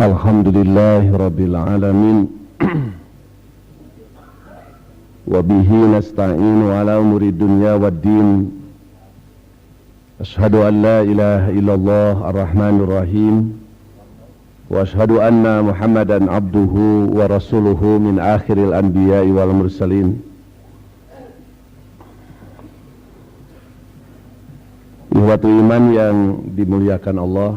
Alhamdulillahi Rabbil Alamin Wabihi nasta'inu ala umuri dunya waddin. Ashhadu an la ilaha illallah ar-Rahmanir Rahim wa ashhadu anna Muhammadan abduhu wa rasuluhu min akhiril anbiya'i wal mursalin. Ihwatu iman yang dimuliakan Allah,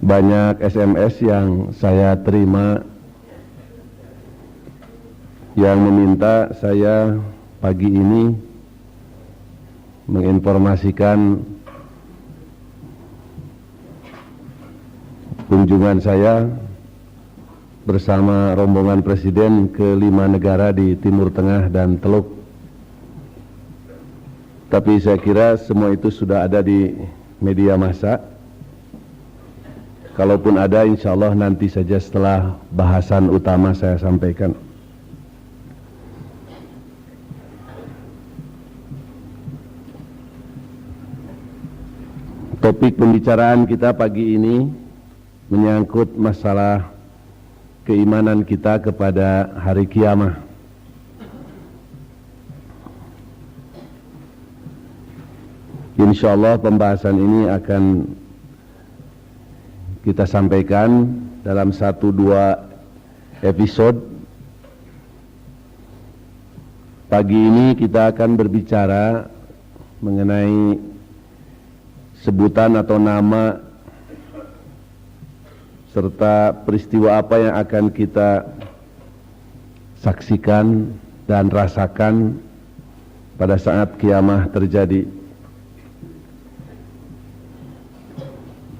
banyak SMS yang saya terima yang meminta saya pagi ini menginformasikan kunjungan saya bersama rombongan presiden ke 5 negara di Timur Tengah dan Teluk. Tapi saya kira semua itu sudah ada di media massa. Kalaupun ada, insya Allah nanti saja setelah bahasan utama saya sampaikan. Topik pembicaraan kita pagi ini menyangkut masalah keimanan kita kepada hari kiamat. Insya Allah pembahasan ini akan kita sampaikan dalam 1-2 episode. Pagi ini kita akan berbicara mengenai sebutan atau nama serta peristiwa apa yang akan kita saksikan dan rasakan pada saat kiamat terjadi.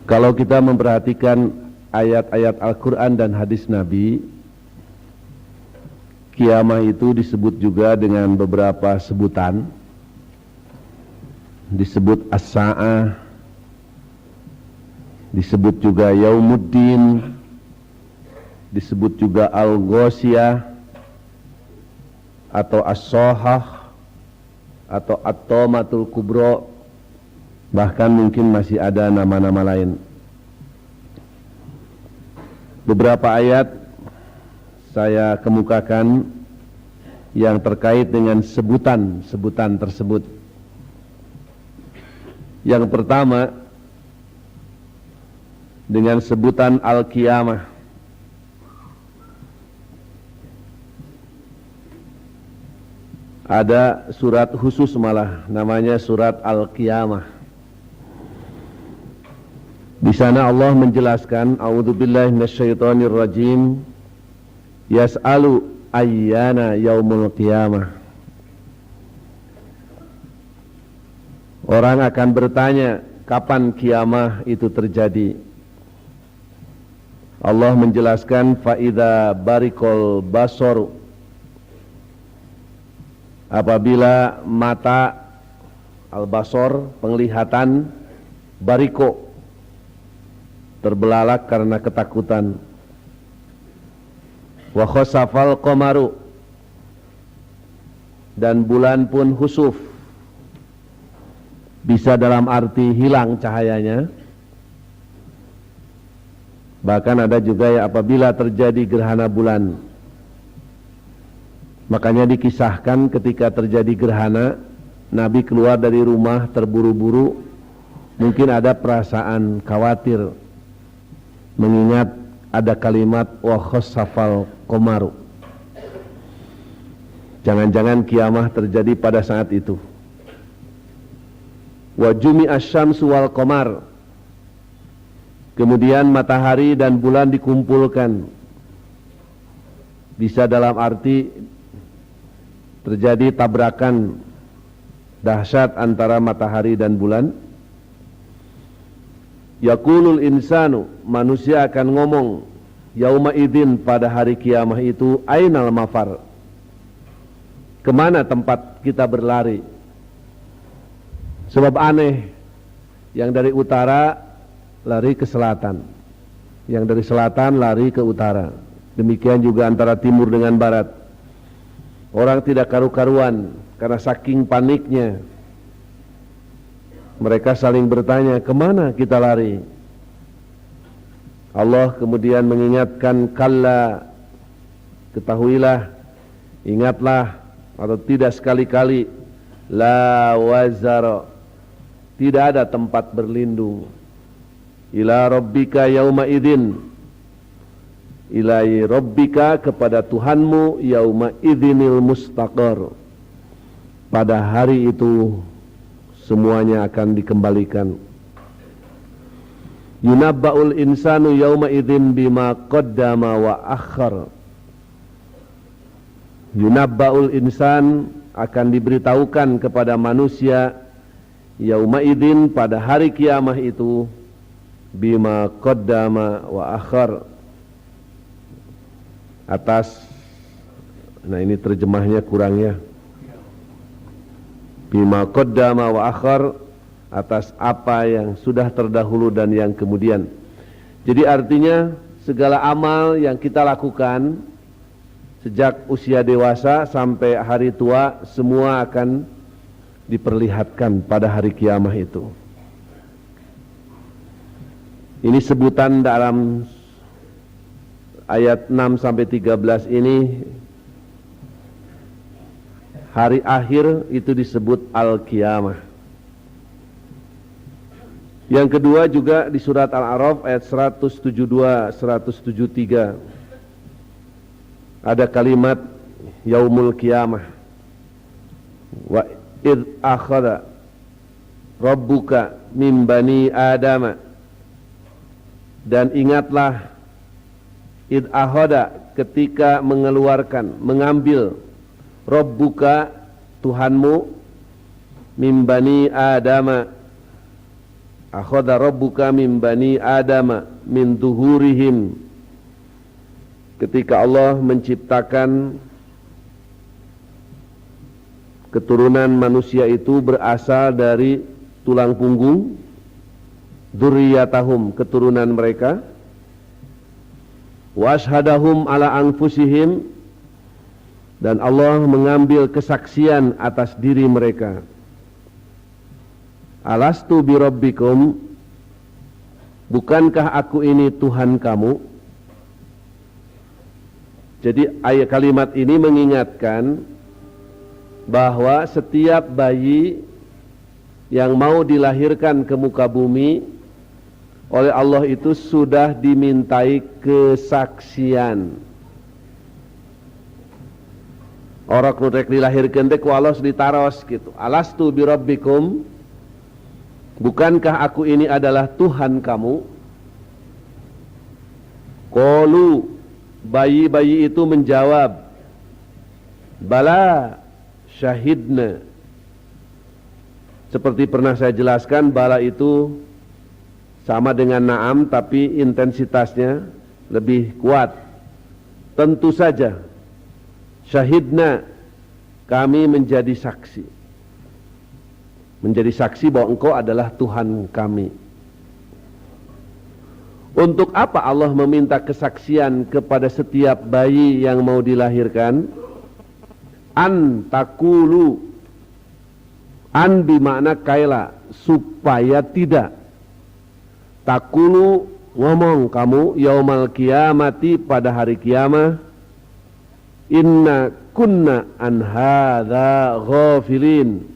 Kalau kita memperhatikan ayat-ayat Al-Quran dan hadis Nabi, kiamat itu disebut juga dengan beberapa sebutan. Disebut as-sa'ah, disebut juga yaumuddin, disebut juga al-ghosyah atau as-sohah atau at-tomatul kubro. Bahkan mungkin masih ada nama-nama lain. Beberapa ayat saya kemukakan yang terkait dengan sebutan-sebutan tersebut. Yang pertama dengan sebutan Al-Qiyamah. Ada surat khusus malah namanya surat Al-Qiyamah. Di sana Allah menjelaskan, a'udzubillahi minasyaitonir rajim, yas'alu ayyana yaumul qiyamah. Orang akan bertanya kapan kiamat itu terjadi. Allah menjelaskan, fa idza barikol basaru, apabila mata al-basor, penglihatan, bariko, terbelalak karena ketakutan. Wa khosafal qamaru, dan bulan pun khusuf, bisa dalam arti hilang cahayanya. Bahkan ada juga ya apabila terjadi gerhana bulan. Makanya dikisahkan ketika terjadi gerhana, Nabi keluar dari rumah terburu-buru, mungkin ada perasaan khawatir, mengingat ada kalimat wa khosafal qamaru. Jangan-jangan kiamat terjadi pada saat itu. Wa jumi'asy syamsu wal qamar, kemudian matahari dan bulan dikumpulkan. Bisa dalam arti terjadi tabrakan dahsyat antara matahari dan bulan. Yaqulul insanu, manusia akan ngomong yauma idzin, pada hari kiamat itu, ainal mafar, kemana tempat kita berlari. Sebab aneh, yang dari utara lari ke selatan, yang dari selatan lari ke utara, demikian juga antara timur dengan barat. Orang tidak karu-karuan karena saking paniknya Mereka saling bertanya, kemana kita lari? Allah kemudian mengingatkan, kalla, ketahuilah, ingatlah, atau tidak sekali-kali, la wazara, tidak ada tempat berlindung, ila rabbika yauma idzin, ilai rabbika, kepada Tuhanmu, yauma idzinil mustaqar, pada hari itu semuanya akan dikembalikan. Yunabba'ul insanu yauma idzin bima qaddama wa akhar. Yunabba'ul insan, akan diberitahukan kepada manusia yauma idzin, pada hari kiamat itu, bima qaddama wa akhar, atas, nah ini terjemahnya kurang ya, bima qaddama wa akhar, atas apa yang sudah terdahulu dan yang kemudian. Jadi artinya segala amal yang kita lakukan sejak usia dewasa sampai hari tua, semua akan diperlihatkan pada hari kiamat itu. Ini sebutan dalam ayat 6 sampai 13 ini, hari akhir itu disebut al-qiyamah. Yang kedua juga di surat Al-A'raf ayat 172-173 ada kalimat yaumul qiyamah. Wa id akhadha rabbuka min bani adama, dan ingatlah, id akhadha, ketika mengambil, rabbuka, Tuhanmu, min bani adama, akhadha rabbuka min bani adama min duhurihim, ketika Allah menciptakan keturunan manusia itu berasal dari tulang punggung, dzurriyyatahum, keturunan mereka, wa ashhadahum ala anfusihim, dan Allah mengambil kesaksian atas diri mereka. Alastu birabbikum, bukankah aku ini Tuhan kamu? Jadi ayat kalimat ini mengingatkan bahwa setiap bayi yang mau dilahirkan ke muka bumi oleh Allah itu sudah dimintai kesaksian. Orang nurek dilahirkan teh ku Allah ditaros gitu. Alastu birabbikum, bukankah aku ini adalah Tuhan kamu? Qalu, bayi-bayi itu menjawab, bala syahidna. Seperti pernah saya jelaskan, bala itu sama dengan na'am tapi intensitasnya lebih kuat. Tentu saja, syahidna, kami menjadi saksi. Menjadi saksi bahwa engkau adalah Tuhan kami. Untuk apa Allah meminta kesaksian kepada setiap bayi yang mau dilahirkan? An takulu, an bimakna kaila, supaya tidak. Takulu, ngomong kamu, yaumal kiamati, pada hari kiamah, inna kunna an hadza ghafilin.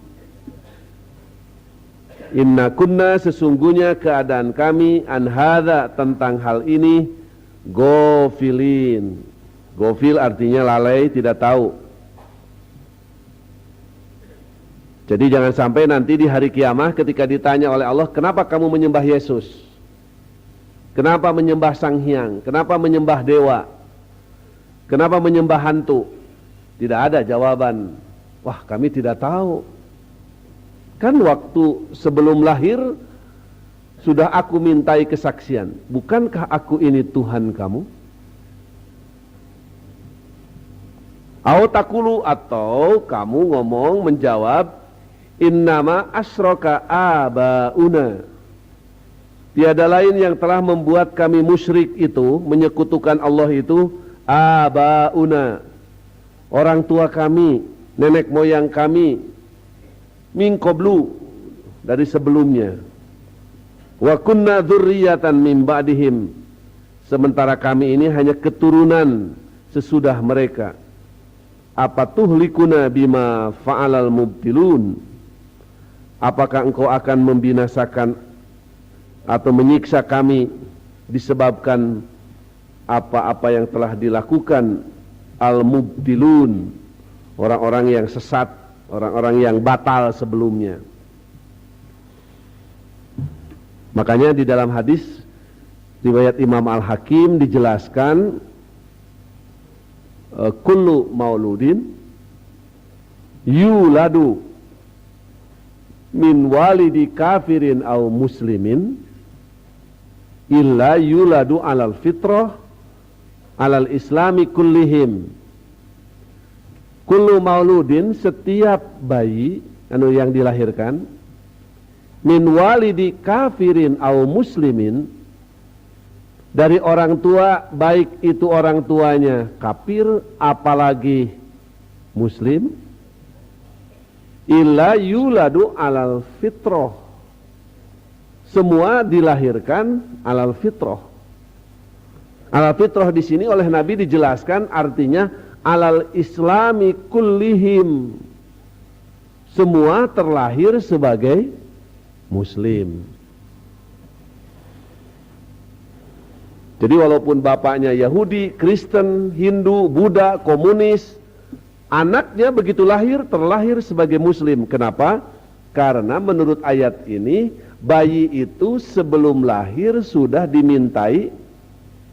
Inna kunna, sesungguhnya keadaan kami, an hadza, tentang hal ini, ghafilin. Ghafil artinya lalai, tidak tahu. Jadi jangan sampai nanti di hari kiamah ketika ditanya oleh Allah, kenapa kamu menyembah Yesus? Kenapa menyembah Sang Hyang? Kenapa menyembah dewa? Kenapa menyembah hantu? Tidak ada jawaban. Wah, kami tidak tahu. Kan waktu sebelum lahir sudah aku mintai kesaksian. Bukankah aku ini Tuhan kamu? Au takulu, atau kamu ngomong menjawab, innama asyraka abauna, tiada lain yang telah membuat kami musyrik itu, menyekutukan Allah itu, abauna, orang tua kami, nenek moyang kami, min qablu, dari sebelumnya. Wa kunna dzurriyyatan min ba'dihim, sementara kami ini hanya keturunan sesudah mereka. Apa tuhlikuna bima fa'alal mubtilun, apakah engkau akan membinasakan atau menyiksa kami disebabkan apa-apa yang telah dilakukan al-mubtilun, orang-orang yang sesat, orang-orang yang batal sebelumnya. Makanya di dalam hadis riwayat Imam Al-Hakim dijelaskan kullu mauludin yuladu min walidi kafirin aw muslimin illa yuladu alal fitrah alal islami kullihim. Kullu mauludin, setiap bayi yang dilahirkan, min walidi kafirin aw muslimin, dari orang tua, baik itu orang tuanya kafir apalagi muslim, illa yuladu alal fitrah, semua dilahirkan alal fitrah. Alal fitrah di sini oleh Nabi dijelaskan artinya alal islami kullihim, semua terlahir sebagai muslim. Jadi walaupun bapaknya Yahudi, Kristen, Hindu, Buddha, komunis, anaknya begitu lahir terlahir sebagai muslim. Kenapa? Karena menurut ayat ini bayi itu sebelum lahir sudah dimintai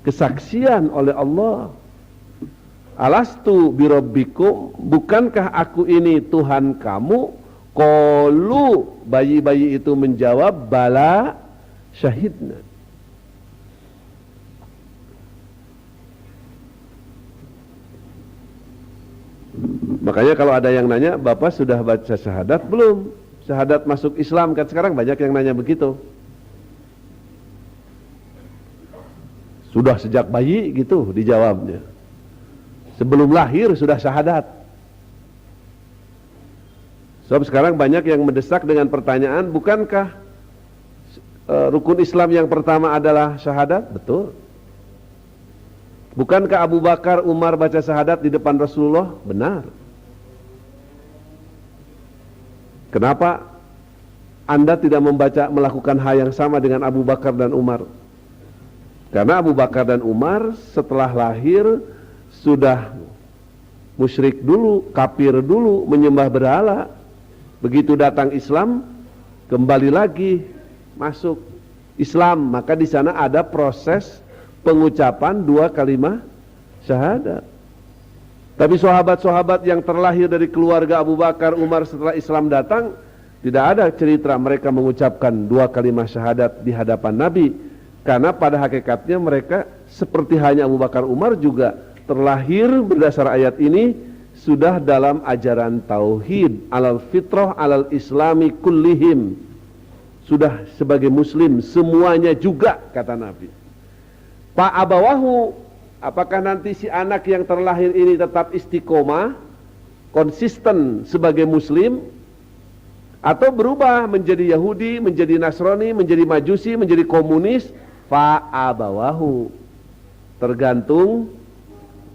kesaksian oleh Allah. Alastu birabbikum, bukankah aku ini Tuhan kamu? Qalu, bayi-bayi itu menjawab, bala syahidna. Makanya kalau ada yang nanya, Bapak sudah baca syahadat belum? Syahadat masuk Islam, kan sekarang banyak yang nanya begitu. Sudah sejak bayi gitu dijawabnya. Sebelum lahir sudah syahadat. Sebab sekarang banyak yang mendesak dengan pertanyaan, bukankah rukun Islam yang pertama adalah syahadat? Betul. Bukankah Abu Bakar, Umar baca syahadat di depan Rasulullah? Benar. Kenapa Anda tidak melakukan hal yang sama dengan Abu Bakar dan Umar? Karena Abu Bakar dan Umar setelah lahir sudah musyrik dulu, kafir dulu, menyembah berhala. Begitu datang Islam, kembali lagi masuk Islam. Maka di sana ada proses pengucapan 2 kalimat syahadat. Tapi sahabat-sahabat yang terlahir dari keluarga Abu Bakar, Umar setelah Islam datang, tidak ada cerita mereka mengucapkan 2 kalimat syahadat di hadapan Nabi. Karena pada hakikatnya mereka seperti hanya Abu Bakar, Umar juga terlahir berdasar ayat ini sudah dalam ajaran tauhid, alal fitrah alal islami kullihim, sudah sebagai muslim semuanya juga, kata Nabi. Pak abawahu, apakah nanti si anak yang terlahir ini tetap istiqomah, konsisten sebagai muslim, atau berubah menjadi Yahudi, menjadi Nasrani, menjadi Majusi, menjadi komunis? Pak abawahu, tergantung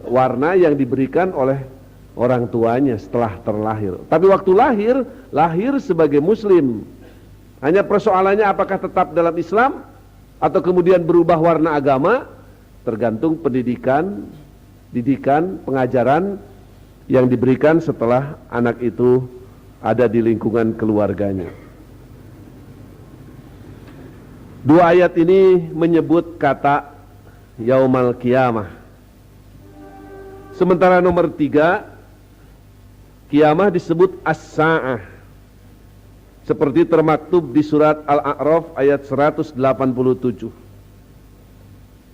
warna yang diberikan oleh orang tuanya setelah terlahir. Tapi waktu lahir sebagai muslim. Hanya persoalannya apakah tetap dalam Islam atau kemudian berubah warna agama, tergantung pendidikan, pengajaran yang diberikan setelah anak itu ada di lingkungan keluarganya. 2 ayat ini menyebut kata yaumal qiyamah. Sementara nomor 3, kiamah disebut as-sa'ah, seperti termaktub di surat Al-A'raf ayat 187.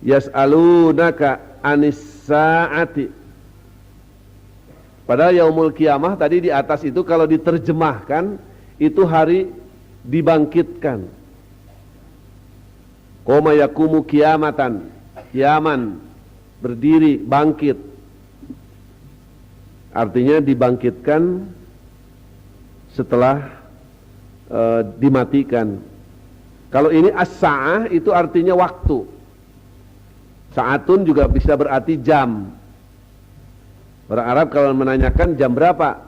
Yas'alunaka anis sa'ati. Pada yaumul kiamah tadi di atas itu kalau diterjemahkan itu hari dibangkitkan. Qoma yakumu kiamatan, kiaman, berdiri, bangkit. Artinya dibangkitkan setelah dimatikan. Kalau ini as-sa'ah itu artinya waktu. Sa'atun juga bisa berarti jam. Orang Arab kalau menanyakan jam berapa,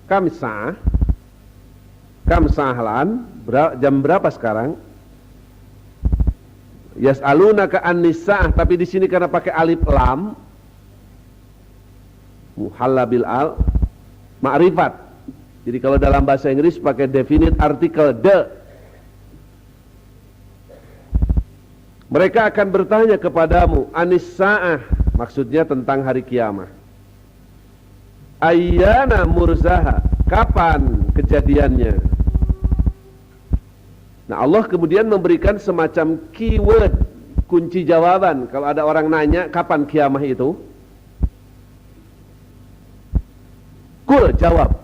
kam sa'ah, kam sa'ahlan, jam berapa sekarang? Yas'alunaka an-nisa'ah, tapi di sini karena pakai alif lam, muhalla bil al, ma'rifat. Jadi kalau dalam bahasa Inggris pakai definite article the. Mereka akan bertanya kepadamu anis-sa'ah, maksudnya tentang hari kiamat. Ayyana mursaha, kapan kejadiannya? Nah, Allah kemudian memberikan semacam keyword, kunci jawaban. Kalau ada orang nanya kapan kiamat itu, kul, jawab.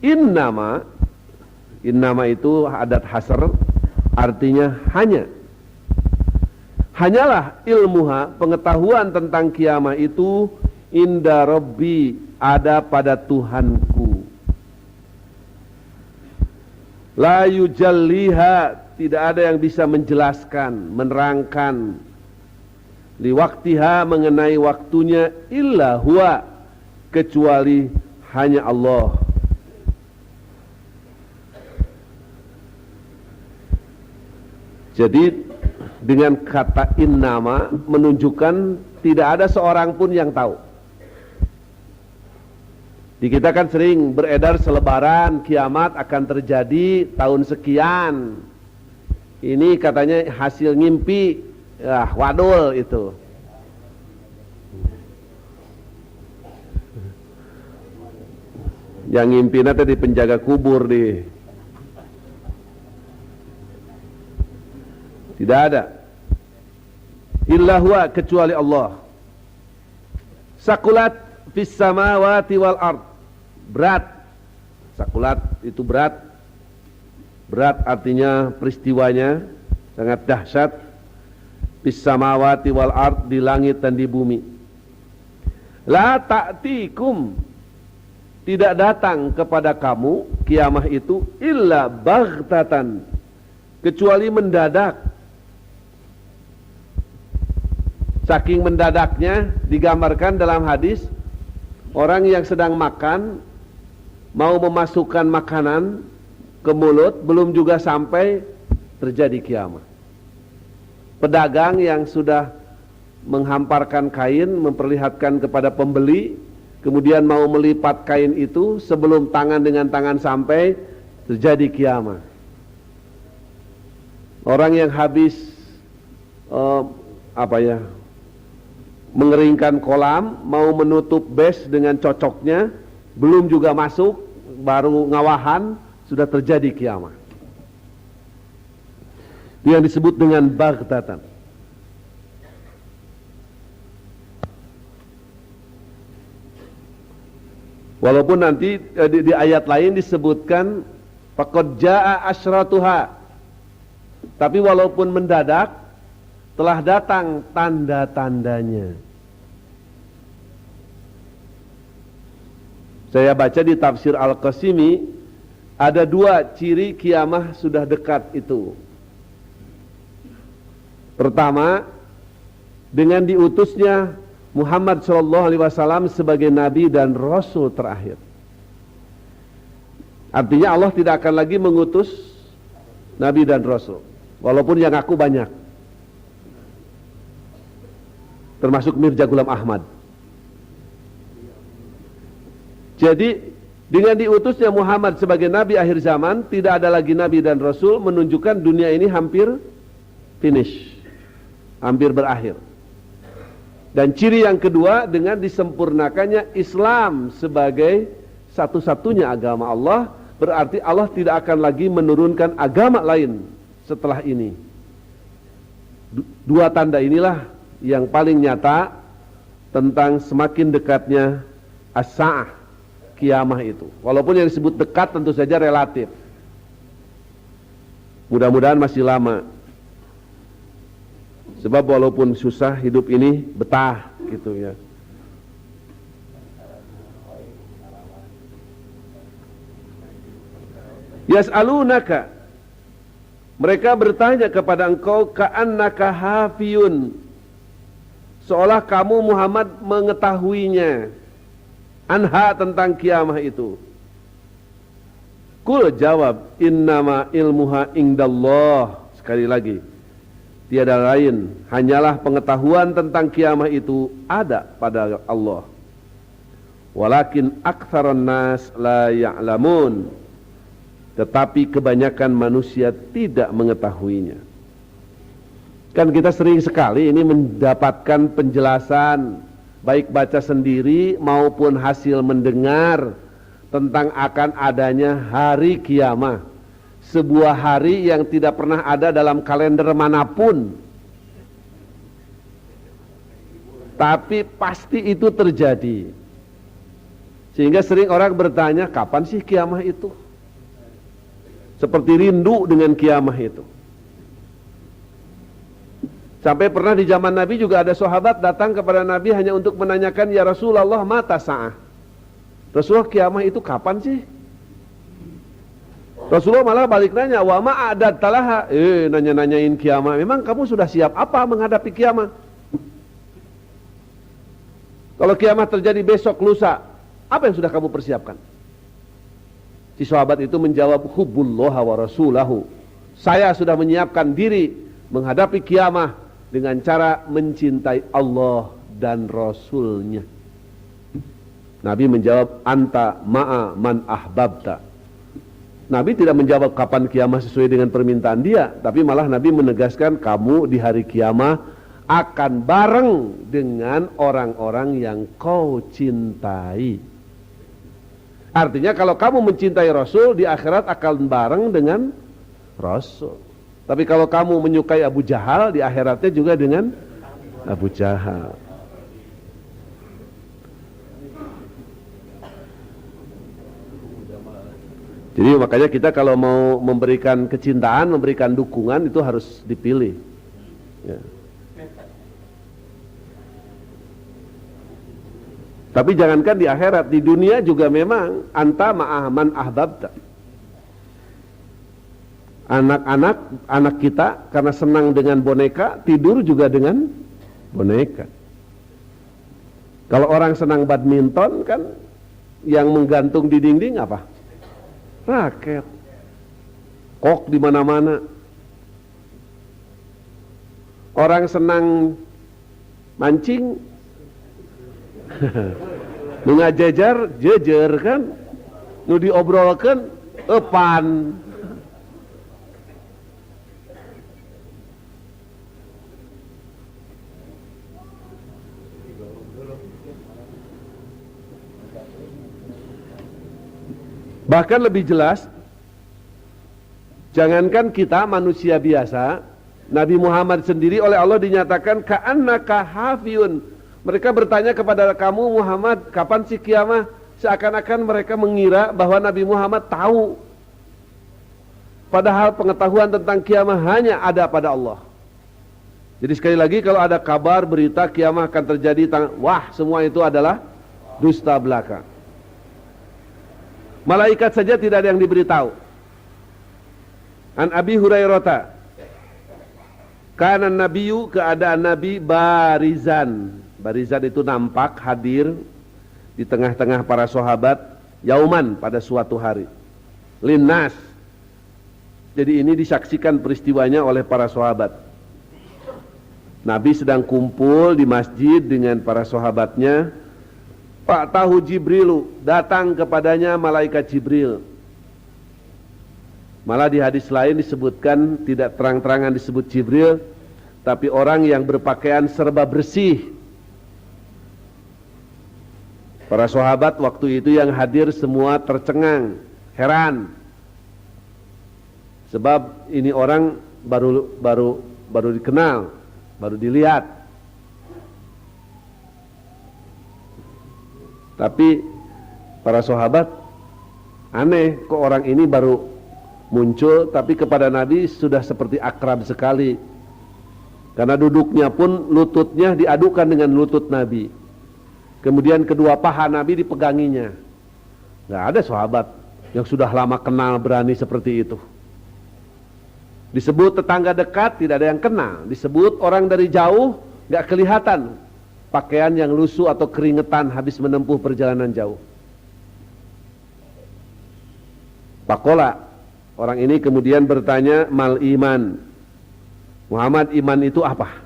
Innama itu adat hasr, artinya hanya. Hanyalah ilmuha, pengetahuan tentang kiamat itu, inda rabbi, ada pada Tuhanku. La yujalliha, tidak ada yang bisa menjelaskan, menerangkan liwaktiha, mengenai waktunya, illa huwa, kecuali hanya Allah. Jadi dengan kata innama menunjukkan tidak ada seorang pun yang tahu. Di kita kan sering beredar selebaran kiamat akan terjadi tahun sekian. Ini katanya hasil ngimpi, wadul itu. Yang ngimpi nanti di penjaga kubur di. Tidak ada. Illa huwa, kecuali Allah. Sakulat fis samawati wal ard. Berat. Sakulat itu berat. Berat artinya peristiwanya sangat dahsyat. Fis samawati wal ard, di langit dan di bumi. La ta'tikum, tidak datang kepada kamu kiamat itu illa baghtatan, kecuali mendadak. Saking mendadaknya digambarkan dalam hadis, orang yang sedang makan mau memasukkan makanan ke mulut, belum juga sampai terjadi kiamat. Pedagang yang sudah menghamparkan kain memperlihatkan kepada pembeli, kemudian mau melipat kain itu, sebelum tangan dengan tangan sampai, terjadi kiamat. Orang yang habis mengeringkan kolam, mau menutup bes dengan cocoknya, belum juga masuk, baru ngawahan, sudah terjadi kiamat. Itu yang disebut dengan baghtatan. Walaupun nanti di ayat lain disebutkan faqad jaa asyratuha, tapi walaupun mendadak, telah datang tanda-tandanya. Saya baca di tafsir Al-Qasimi, ada dua ciri kiamah sudah dekat itu. Pertama, dengan diutusnya Muhammad SAW sebagai Nabi dan Rasul terakhir. Artinya Allah tidak akan lagi mengutus Nabi dan Rasul, walaupun yang aku banyak, termasuk Mirza Ghulam Ahmad. Jadi dengan diutusnya Muhammad sebagai Nabi akhir zaman, tidak ada lagi Nabi dan Rasul, menunjukkan dunia ini hampir finish, hampir berakhir. Dan ciri yang kedua, dengan disempurnakannya Islam sebagai satu-satunya agama Allah, berarti Allah tidak akan lagi menurunkan agama lain setelah ini. Dua tanda inilah yang paling nyata tentang semakin dekatnya as-sa'ah, kiamah itu. Walaupun yang disebut dekat tentu saja relatif. Mudah-mudahan masih lama. Sebab walaupun susah hidup ini, betah gitu ya. Yas'alunaka, mereka bertanya kepada engkau ka'annaka hafiyun, seolah kamu Muhammad mengetahuinya, anha, tentang kiamah itu. Kul, jawab, innama ilmuha indallah. Sekali lagi, tiada lain, hanyalah pengetahuan tentang kiamah itu ada pada Allah. Walakin aktsaron nas la ya'lamun, tetapi kebanyakan manusia tidak mengetahuinya. Kan kita sering sekali ini mendapatkan penjelasan, baik baca sendiri maupun hasil mendengar, tentang akan adanya hari kiamah, sebuah hari yang tidak pernah ada dalam kalender manapun, tapi pasti itu terjadi. Sehingga sering orang bertanya, kapan sih kiamah itu? Seperti rindu dengan kiamah itu. Sampai pernah di zaman Nabi juga ada sahabat datang kepada Nabi hanya untuk menanyakan, ya Rasulullah, mata sa'ah? Rasulullah, kiamah itu kapan sih? Rasulullah malah balik nanya, wa ma'adad talaha, nanya-nanyain kiamah, memang kamu sudah siap apa menghadapi kiamah? Kalau kiamah terjadi besok lusa, apa yang sudah kamu persiapkan? Si sahabat itu menjawab, hubbullah wa rasulahu, saya sudah menyiapkan diri menghadapi kiamah dengan cara mencintai Allah dan Rasulnya. Nabi menjawab, anta ma'a man ahbabta. Nabi tidak menjawab kapan kiamah sesuai dengan permintaan dia, tapi malah Nabi menegaskan, kamu di hari kiamah akan bareng dengan orang-orang yang kau cintai. Artinya kalau kamu mencintai Rasul, di akhirat akan bareng dengan Rasul. Tapi kalau kamu menyukai Abu Jahal, di akhiratnya juga dengan Abu Jahal. Jadi makanya kita kalau mau memberikan kecintaan, memberikan dukungan, itu harus dipilih. Ya. Tapi jangankan di akhirat, di dunia juga memang anta ma'ahman ahbabta. Anak kita karena senang dengan boneka, tidur juga dengan boneka. Kalau orang senang badminton kan, yang menggantung di dinding apa? Raket. Kok di mana-mana. Orang senang mancing, nu ngajejer jejer kan, nu diobrolkeun epan. Bahkan lebih jelas, jangankan kita manusia biasa, Nabi Muhammad sendiri oleh Allah dinyatakan ka'annaka hafiyun. Mereka bertanya kepada kamu Muhammad, kapan sih kiamah? Seakan-akan mereka mengira bahwa Nabi Muhammad tahu. Padahal pengetahuan tentang kiamah hanya ada pada Allah. Jadi sekali lagi, kalau ada kabar berita kiamah akan terjadi, wah, semua itu adalah dusta belaka. Malaikat saja tidak ada yang diberitahu. An Abi Hurairah, kana nabiyyu, keadaan Nabi barizan. Barizan itu nampak, hadir di tengah-tengah para sahabat, yauman, pada suatu hari. Linnas. Jadi ini disaksikan peristiwanya oleh para sahabat. Nabi sedang kumpul di masjid dengan para sahabatnya. Pak tahu Jibrilu, datang kepadanya malaikat Jibril. Malah di hadis lain disebutkan, tidak terang-terangan disebut Jibril, tapi orang yang berpakaian serba bersih. Para sahabat waktu itu yang hadir semua tercengang, heran. Sebab ini orang baru dikenal, baru dilihat. Tapi para sahabat aneh, kok orang ini baru muncul, tapi kepada Nabi sudah seperti akrab sekali. Karena duduknya pun lututnya diadukan dengan lutut Nabi. Kemudian kedua paha Nabi dipeganginya. Nggak ada sahabat yang sudah lama kenal berani seperti itu. Disebut tetangga dekat tidak ada yang kenal. Disebut orang dari jauh gak kelihatan pakaian yang lusuh atau keringetan habis menempuh perjalanan jauh. Pakola, orang ini kemudian bertanya, mal iman, Muhammad, iman itu apa?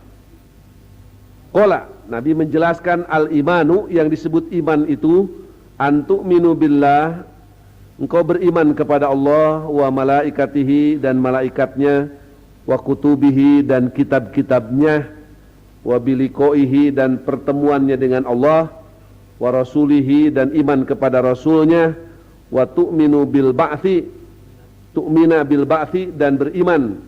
Kola, Nabi menjelaskan al-imanu, yang disebut iman itu antu'minu billah, engkau beriman kepada Allah, wa malaikatihi, dan malaikatnya, wa kutubihi, dan kitab-kitabnya, wa biliqaihi, dan pertemuannya dengan Allah, wa rasulihi, dan iman kepada rasulnya, wa tu'minu bil ba'thi, tu'mina bil ba'thi, dan beriman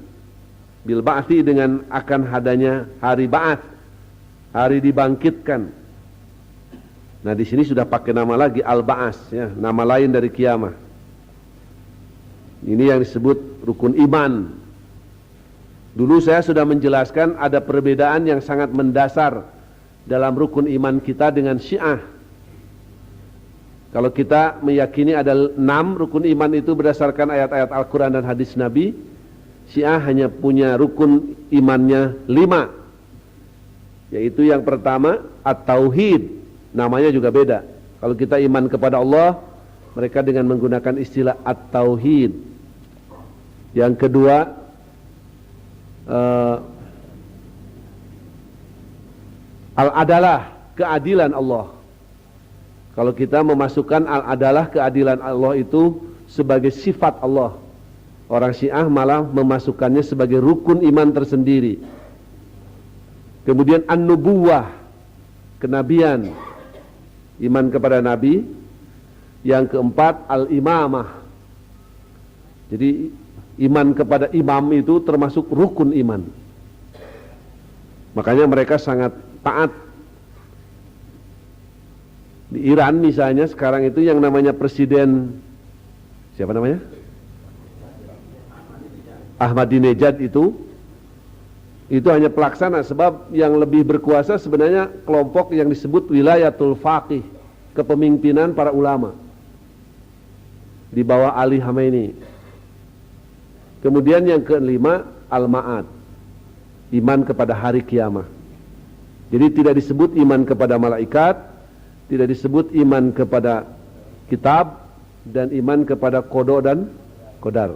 bil ba'thi dengan akan hadanya hari ba'ats, hari dibangkitkan. Nah, di sini sudah pakai nama lagi al-ba'ats, ya, nama lain dari kiamah. Ini yang disebut rukun iman. Dulu saya sudah menjelaskan ada perbedaan yang sangat mendasar dalam rukun iman kita dengan Syiah. Kalau kita meyakini ada 6 rukun iman itu berdasarkan ayat-ayat Al-Quran dan hadis Nabi, Syiah hanya punya rukun imannya 5. Yaitu yang pertama at-tauhid, namanya juga beda. Kalau kita iman kepada Allah, mereka dengan menggunakan istilah at-tauhid. Yang kedua al-adalah, keadilan Allah. Kalau kita memasukkan al-adalah, keadilan Allah itu sebagai sifat Allah, orang Syiah malah memasukkannya sebagai rukun iman tersendiri. Kemudian an-nubuwah, kenabian, iman kepada Nabi. Yang keempat al-imamah. Jadi iman kepada imam itu termasuk rukun iman. Makanya mereka sangat taat. Di Iran misalnya sekarang itu yang namanya presiden, siapa namanya? Ahmadinejad itu hanya pelaksana, sebab yang lebih berkuasa sebenarnya kelompok yang disebut wilayatul faqih, kepemimpinan para ulama di bawah Ali Khamenei. Kemudian yang kelima al-ma'ad, iman kepada hari kiamat. Jadi tidak disebut iman kepada malaikat, tidak disebut iman kepada kitab, dan iman kepada qada dan qadar.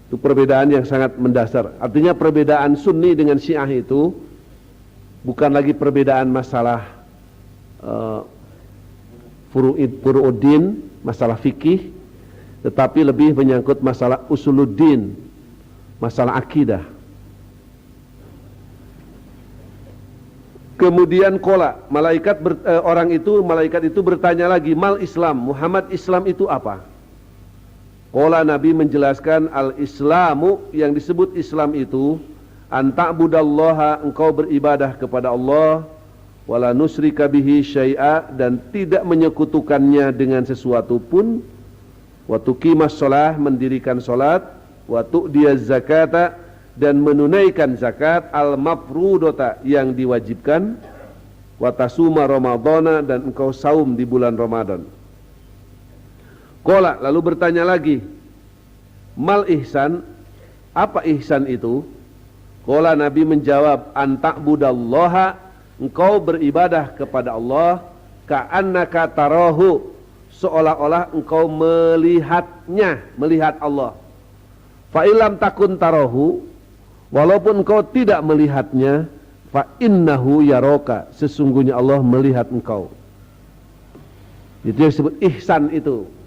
Itu perbedaan yang sangat mendasar. Artinya perbedaan Sunni dengan Syiah itu bukan lagi perbedaan masalah furu'uddin, masalah fikih, tetapi lebih menyangkut masalah usuluddin, masalah akidah. Kemudian kola, malaikat itu bertanya lagi, mal Islam, Muhammad, Islam itu apa? Qala, Nabi menjelaskan al-islamu, yang disebut Islam itu anta'budallaha, engkau beribadah kepada Allah, wala nusrika bihi syai'a, dan tidak menyekutukannya dengan sesuatu pun, wa tuqimas shalah, mendirikan salat, wa tu'diyaz zakata, dan menunaikan zakat, al-mafrudota, yang diwajibkan, wa tasuma ramadhana, dan engkau saum di bulan Ramadan. Qala, lalu bertanya lagi, mal ihsan, apa ihsan itu? Qala, Nabi menjawab, anta'budallaha, engkau beribadah kepada Allah, ka'annaka tarahu, seolah-olah engkau melihatnya, melihat Allah. Fa illam takun tarahu, walaupun engkau tidak melihatnya, fa innahu yaraka, sesungguhnya Allah melihat engkau. Itu yang disebut ihsan itu.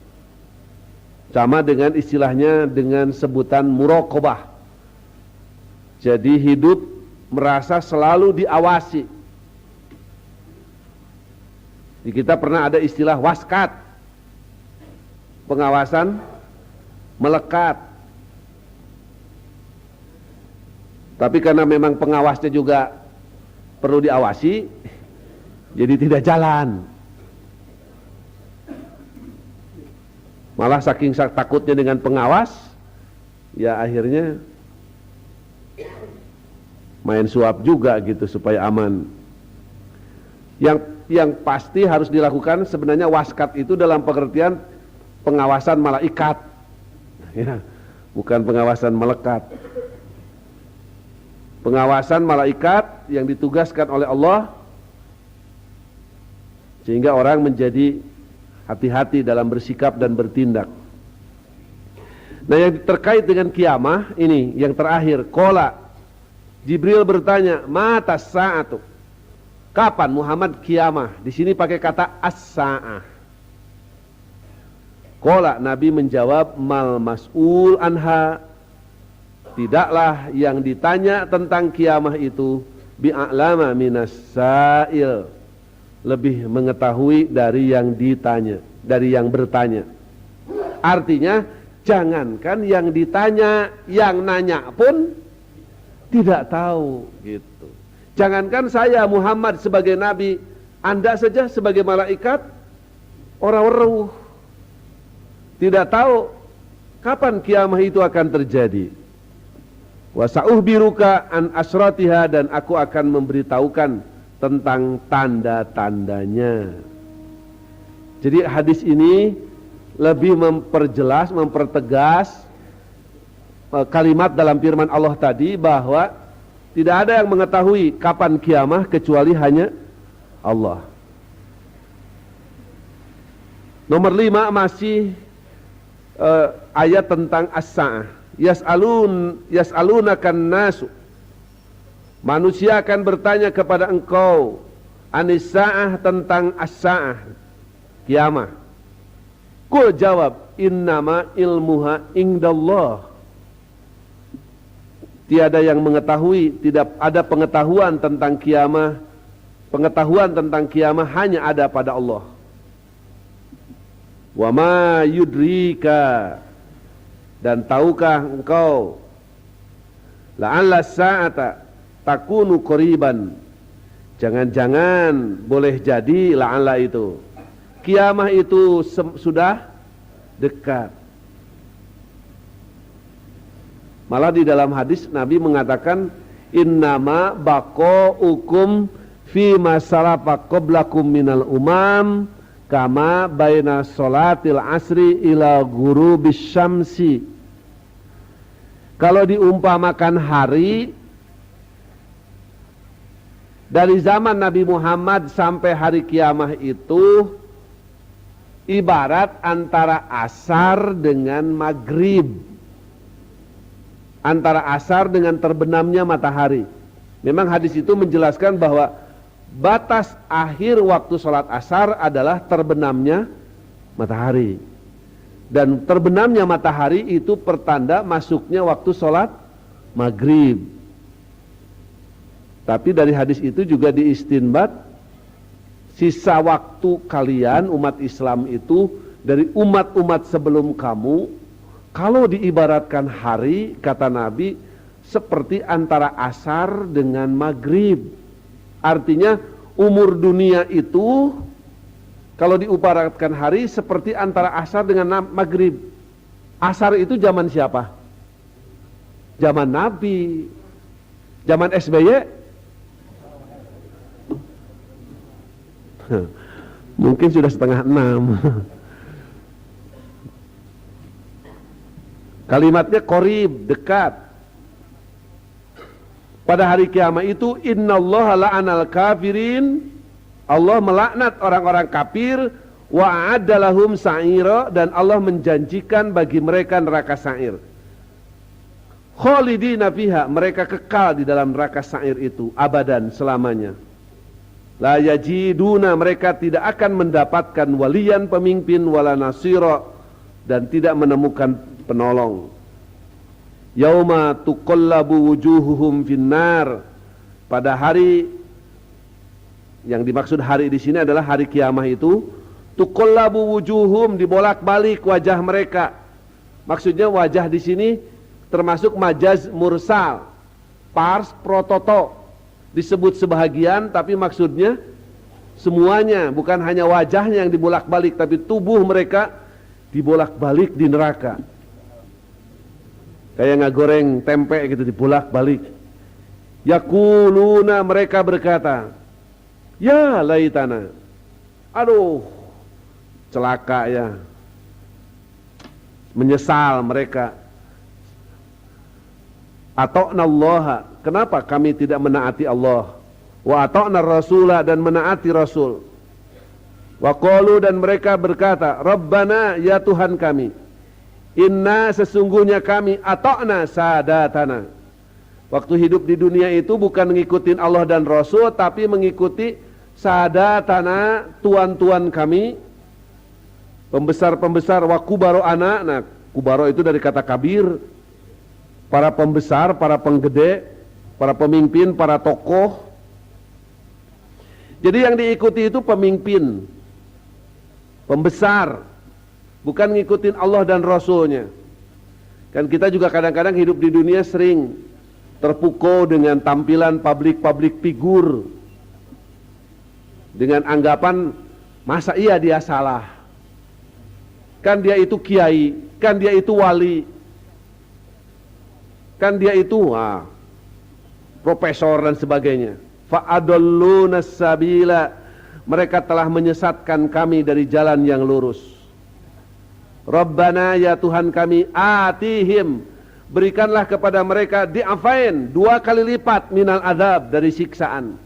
Sama dengan istilahnya dengan sebutan muraqabah. Jadi hidup merasa selalu diawasi. Di kita pernah ada istilah waskat, pengawasan melekat. Tapi karena memang pengawasnya juga perlu diawasi, jadi tidak jalan. Malah saking takutnya dengan pengawas, ya akhirnya main suap juga gitu supaya aman. Yang pasti harus dilakukan sebenarnya waskat itu dalam pengertian pengawasan malaikat, ya, bukan pengawasan melekat. Pengawasan malaikat yang ditugaskan oleh Allah, sehingga orang menjadi hati-hati dalam bersikap dan bertindak. Nah, yang terkait dengan kiamah ini yang terakhir, qala Jibril bertanya, mata sa'atu? Kapan Muhammad kiamah? Di sini pakai kata as-sa'ah. Qala, Nabi menjawab, mal mas'ul anha, tidaklah yang ditanya tentang kiamah itu bi'a'lama minas sa'il, lebih mengetahui dari yang ditanya, dari yang bertanya. Artinya, jangankan yang ditanya, yang nanya pun tidak tahu gitu. Jangankan saya Muhammad sebagai nabi, Anda saja sebagai malaikat, orang weruh, tidak tahu kapan kiamah itu akan terjadi. Wa sa'uhbiruka an asratiha, dan aku akan memberitahukan tentang tanda-tandanya. Jadi hadis ini lebih memperjelas, mempertegas kalimat dalam firman Allah tadi bahwa tidak ada yang mengetahui kapan kiamah kecuali hanya Allah. Nomor 5 masih ayat tentang as-sa'ah. Yas'alunakan nasu, manusia akan bertanya kepada engkau anis-sa'ah, tentang as-sa'ah, kiamah. Qul, jawab, innama ilmuha indallah. Tiada yang mengetahui, tidak ada pengetahuan tentang kiamah. Pengetahuan tentang kiamah hanya ada pada Allah. Wa ma yudrika, dan tahukah engkau, la'alla sa'ata takunu qoriban, jangan-jangan boleh jadi la'alla itu, kiamah itu sudah dekat. Malah di dalam hadis Nabi mengatakan, innama baqa'ukum fi masalafa qablakum minal umam kama baina sholatil asri ila ghurubis syamsi. Kalau diumpamakan hari dari zaman Nabi Muhammad sampai hari kiamah itu ibarat antara asar dengan maghrib, antara asar dengan terbenamnya matahari. Memang hadis itu menjelaskan bahwa batas akhir waktu sholat asar adalah terbenamnya matahari. Dan terbenamnya matahari itu pertanda masuknya waktu sholat maghrib. Tapi dari hadis itu juga diistinbat, sisa waktu kalian umat Islam itu dari umat-umat sebelum kamu, kalau diibaratkan hari, kata Nabi, seperti antara asar dengan maghrib. Artinya umur dunia itu kalau diibaratkan hari seperti antara asar dengan maghrib. Asar itu zaman siapa? Zaman Nabi. Zaman SBY? Mungkin sudah 5:30. Kalimatnya qorib, dekat. Pada hari kiamat itu, innallaha la'anal kafirin, Allah melaknat orang-orang kafir, wa a'adda lahum sa'ira, dan Allah menjanjikan bagi mereka neraka sa'ir. Khalidina fiha, mereka kekal di dalam neraka sa'ir itu abadan, selamanya. La yajiduna, mereka tidak akan mendapatkan waliyan, pemimpin, wala nasira, dan tidak menemukan penolong. Yauma tuqallabu wujuhuhum finnar, pada hari yang dimaksud hari di sini adalah hari kiamah itu, tuqallabu wujuhum, dibolak-balik wajah mereka. Maksudnya wajah di sini termasuk majaz mursal, pars prototo, disebut sebahagian tapi maksudnya semuanya, bukan hanya wajahnya yang dibolak-balik tapi tubuh mereka dibolak-balik di neraka. Kayak ngagoreng tempe gitu, dibolak-balik. Yaquluna, mereka berkata, ya laitana, aduh celaka ya, menyesal mereka. Ata'na Allah, kenapa kami tidak menaati Allah? Wa ata'na Rasulah, dan menaati Rasul. Wa qalu, dan mereka berkata, Rabbana, ya Tuhan kami, inna, sesungguhnya kami, ata'na sadatana. Waktu hidup di dunia itu bukan mengikuti Allah dan Rasul, tapi mengikuti sadatana, tuan-tuan kami, pembesar-pembesar, wa kubaro anak. Nah, kubaro itu dari kata kabir, para pembesar, para penggede, para pemimpin, para tokoh. Jadi yang diikuti itu pemimpin, pembesar, bukan ngikutin Allah dan Rasulnya. Kan kita juga kadang-kadang hidup di dunia sering terpukau dengan tampilan public figur, dengan anggapan masa iya dia salah, kan dia itu kiai, kan dia itu wali, kan dia itu profesor dan sebagainya. Fa'adalluna sabila, mereka telah menyesatkan kami dari jalan yang lurus. Rabbana, ya Tuhan kami, atihim, berikanlah kepada mereka di'afain, 2 kali lipat minal adab, dari siksaan.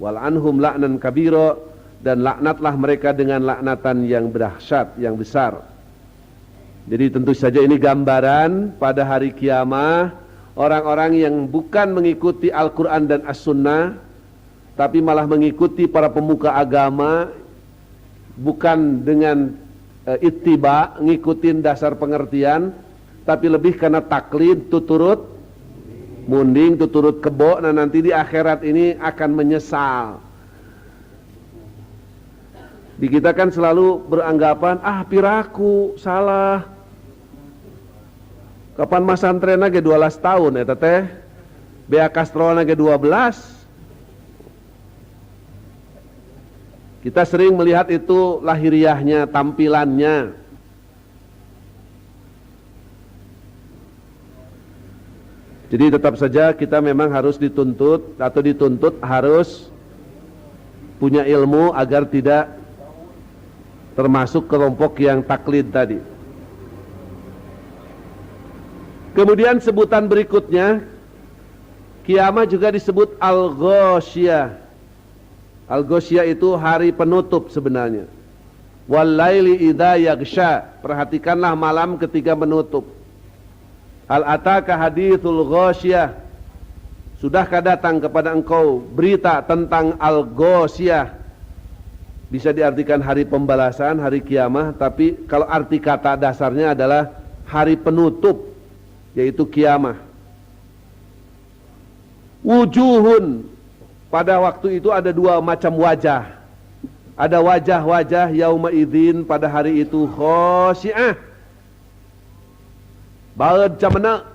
Wal anhum la'nan kabiro, dan laknatlah mereka dengan laknatan yang dahsyat, yang besar. Jadi tentu saja ini gambaran pada hari kiamah, orang-orang yang bukan mengikuti Al-Quran dan As-Sunnah, tapi malah mengikuti para pemuka agama, bukan dengan ittiba, ngikutin dasar pengertian, tapi lebih karena taklid, tuturut munding, tuturut kebo. Nah, nanti di akhirat ini akan menyesal. Di kita kan selalu beranggapan, piraku salah. Kapan mas antren ge 12 tahun ya teteh, bea kastrolna ge 12. Kita sering melihat itu lahiriahnya, tampilannya. Jadi tetap saja kita memang harus dituntut harus punya ilmu agar tidak termasuk kelompok yang taklid tadi. Kemudian sebutan berikutnya, kiamat juga disebut Al-Ghasyiyah. Al-Ghasyiyah itu hari penutup sebenarnya. Wal-laili idza yaghsha, perhatikanlah malam ketika menutup. Al-ataka hadithul ghasyiyah, sudahkah datang kepada engkau berita tentang Al-Ghasyiyah? Bisa diartikan hari pembalasan, hari kiamah, tapi kalau arti kata dasarnya adalah hari penutup, yaitu kiamah. Wujuhun, pada waktu itu ada 2 macam wajah. Ada wajah-wajah yauma idzin, pada hari itu khosyi'ah, baeud camena,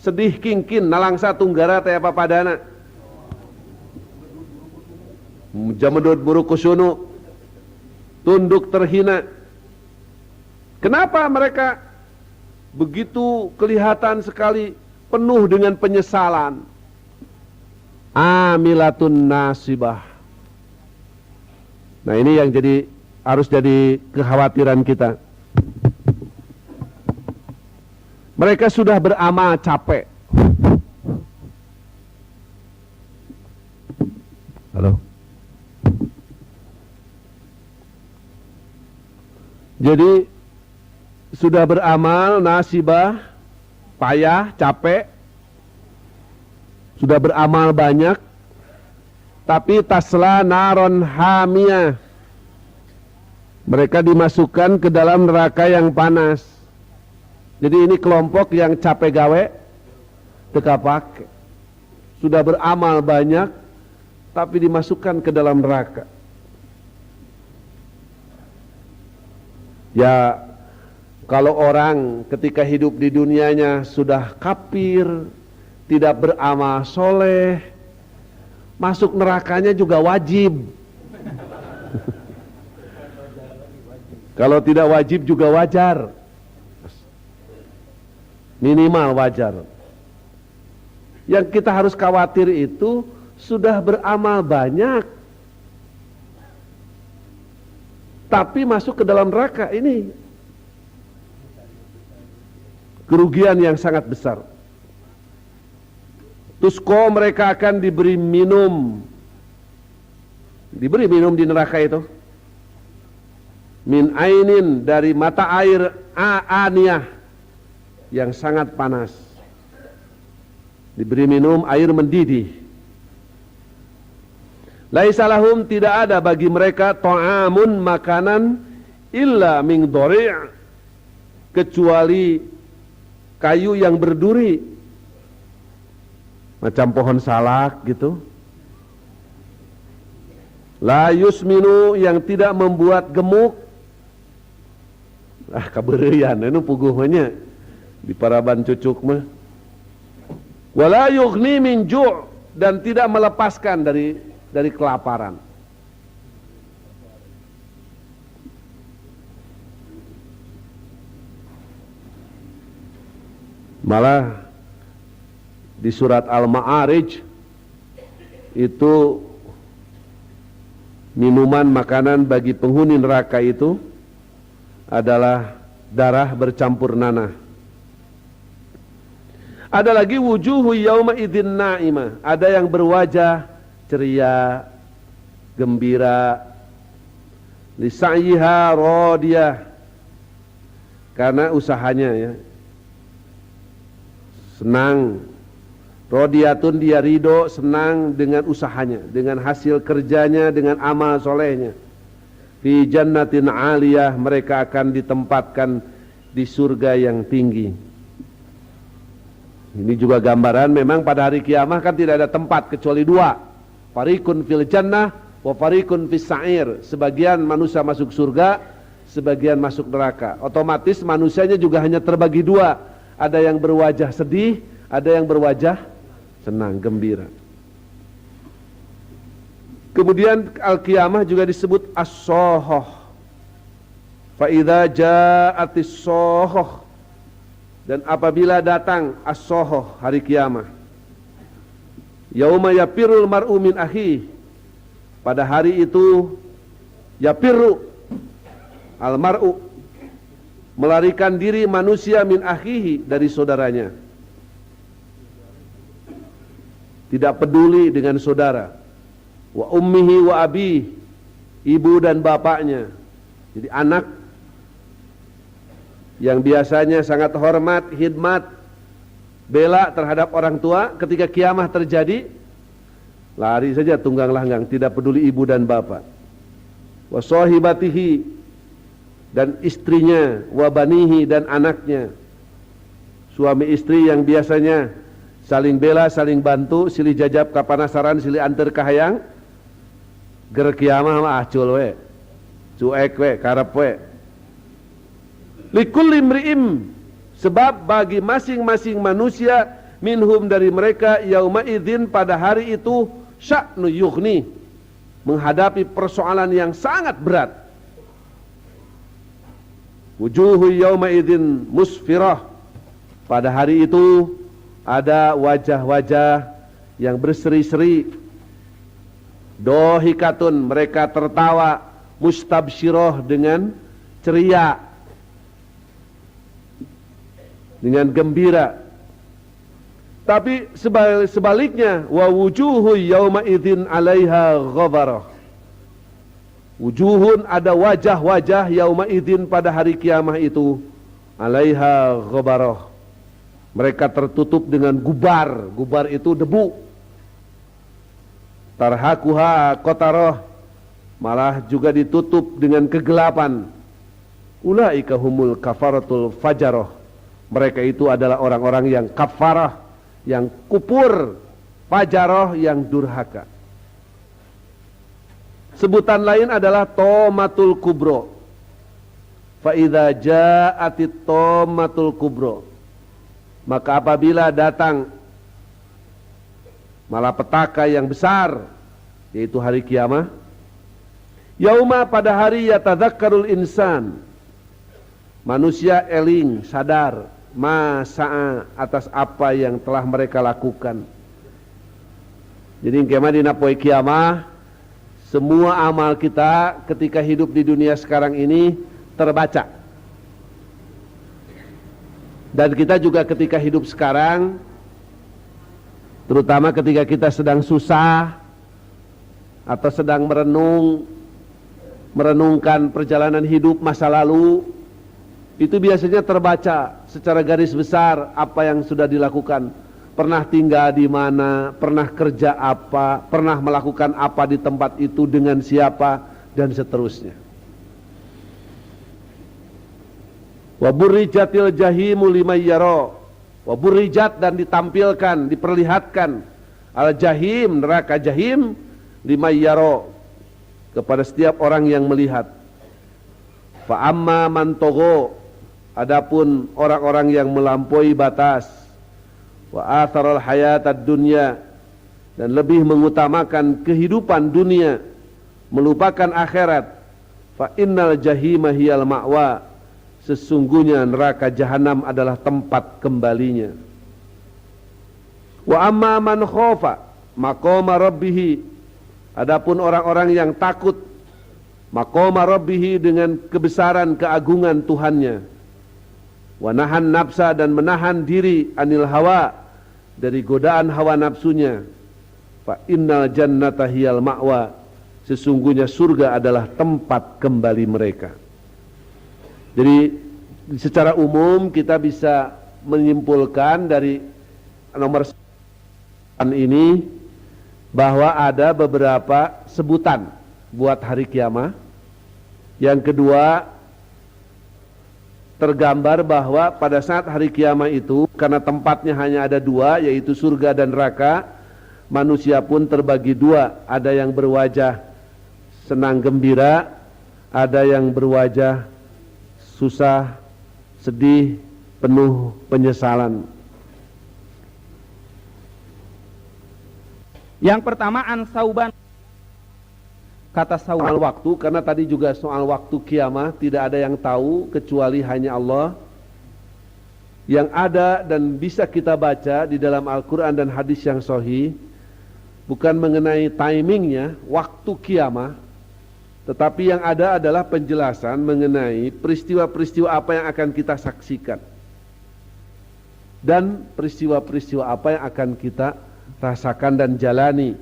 sedih kingkin, nalangsa tunggara teh apa padana, jamedut buru kusunu, tunduk terhina. Kenapa mereka begitu kelihatan sekali penuh dengan penyesalan? Amilatun nasibah. Nah, ini yang harus jadi kekhawatiran kita. Mereka sudah beramal capek. Halo. Jadi sudah beramal nasibah, payah, capek, sudah beramal banyak, tapi tasla naron hamiyah, mereka dimasukkan ke dalam neraka yang panas. Jadi ini kelompok yang capek gawe teka pake, sudah beramal banyak tapi dimasukkan ke dalam neraka. Ya, kalau orang ketika hidup di dunianya sudah kafir, tidak beramal soleh, masuk nerakanya juga wajib. Kalau tidak wajib juga wajar, minimal wajar. Yang kita harus khawatir itu sudah beramal banyak tapi masuk ke dalam neraka. Ini kerugian yang sangat besar. Tusko, mereka akan diberi minum di neraka itu, min ainin, dari mata air aniyah yang sangat panas. Diberi minum air mendidih. Laisa lahum, tidak ada bagi mereka ta'amun, makanan, illa min dhari', kecuali kayu yang berduri, macam pohon salak gitu. La yusminu, yang tidak membuat gemuk. Kabeureyan anu puguhnya di paraban cucuk mah. Wala yughni min ju', dan tidak melepaskan dari kelaparan. Malah di surat Al-Ma'arij itu minuman makanan bagi penghuni neraka itu adalah darah bercampur nanah. Ada lagi wujuhu yauma idzin na'imah, ada yang berwajah ceria, gembira, lisa'yiha radiyah, karena usahanya ya, senang. Rodiyatun, dia ridho, senang dengan usahanya, dengan hasil kerjanya, dengan amal solehnya. Fi jannatin aliyah, mereka akan ditempatkan di surga yang tinggi. Ini juga gambaran memang pada hari kiamah kan tidak ada tempat kecuali dua. Fariqun fil jannah wa fariqun fis sa'ir. Sebagian manusia masuk surga, sebagian masuk neraka. Otomatis manusianya juga hanya terbagi dua. Ada yang berwajah sedih, ada yang berwajah senang, gembira. Kemudian al-qiyamah juga disebut as-sohoh. Fa idza ja'atis sohoh, dan apabila datang as-sohoh, hari kiamah, yauma yapirul mar'u min akhi, pada hari itu yapirru al-mar'u, melarikan diri manusia min akhihi, dari saudaranya. Tidak peduli dengan saudara. Wa ummihi wa abi, ibu dan bapaknya. Jadi anak yang biasanya sangat hormat, khidmat, bela terhadap orang tua, ketika kiamah terjadi, lari saja tunggang langgang, tidak peduli ibu dan bapak. Wa sahibatihi, dan istrinya, wa banihi, dan anaknya. Suami istri yang biasanya saling bela, saling bantu, silih jajab ka panasaran, silih antar ka hayang, ger kiamah mah acul we, cuek we, karep we. Likulli imri'im, sebab bagi masing-masing manusia, minhum, dari mereka, yauma idzin, pada hari itu, sya'nu yughni, menghadapi persoalan yang sangat berat. Wujuhu yauma idzin musfirah, pada hari itu ada wajah-wajah yang berseri-seri. Dohikatun, mereka tertawa, mustabsyiroh, dengan ceria, dengan gembira. Tapi sebaliknya, wa wujuhu yauma idzin 'alaiha ghabarah. Wujuhun, ada wajah-wajah yauma idzin, pada hari kiamah itu, 'alaiha ghabarah, mereka tertutup dengan gubar. Gubar itu debu. Tarhaquha qatarah, malah juga ditutup dengan kegelapan. Ulaika humul kafaratul fajarah, mereka itu adalah orang-orang yang kafarah, yang kupur, fajarah, yang durhaka. Sebutan lain adalah tomatul kubro. Fa idza ja'atit tomatul kubro, maka apabila datang malapetaka yang besar, yaitu hari kiamah, yauma, pada hari yatadzakkarul insan, manusia eling, sadar, masa'a, atas apa yang telah mereka lakukan. Jadi kemah dina poe kiamah, semua amal kita ketika hidup di dunia sekarang ini terbaca. Dan kita juga ketika hidup sekarang, terutama ketika kita sedang susah atau sedang merenungkan perjalanan hidup masa lalu, itu biasanya terbaca secara garis besar apa yang sudah dilakukan. Pernah tinggal di mana, pernah kerja apa, pernah melakukan apa di tempat itu dengan siapa, dan seterusnya. Wa burrijatil jahimu liman yara. Wa burrijat, dan ditampilkan, diperlihatkan al jahim, neraka jahim, liman yara, kepada setiap orang yang melihat. Fa amma man tagha, adapun orang-orang yang melampaui batas, wa atharal hayatad dunya, dan lebih mengutamakan kehidupan dunia, melupakan akhirat, fa innal jahima hiyal ma'wa, sesungguhnya neraka jahanam adalah tempat kembalinya. Wa amma man khafa maqama rabbih, adapun orang-orang yang takut maqama rabbih, dengan kebesaran keagungan Tuhannya, wa nahan nafsa, dan menahan diri anil hawa, dari godaan hawa nafsunya, fa innal jannata hiyal ma'wa, sesungguhnya surga adalah tempat kembali mereka. Jadi secara umum kita bisa menyimpulkan dari nomor ini bahwa ada beberapa sebutan buat hari kiamat. Yang kedua, tergambar bahwa pada saat hari kiamat itu, karena tempatnya hanya ada dua, yaitu surga dan neraka, manusia pun terbagi dua. Ada yang berwajah senang gembira, ada yang berwajah susah, sedih, penuh penyesalan. Yang pertama, ansauban, kata Sauban, soal waktu, karena tadi juga soal waktu kiamat tidak ada yang tahu kecuali hanya Allah. Yang ada dan bisa kita baca di dalam Al-Quran dan hadis yang sahih bukan mengenai timingnya, waktu kiamat, tetapi yang ada adalah penjelasan mengenai peristiwa-peristiwa apa yang akan kita saksikan dan peristiwa-peristiwa apa yang akan kita rasakan dan jalani.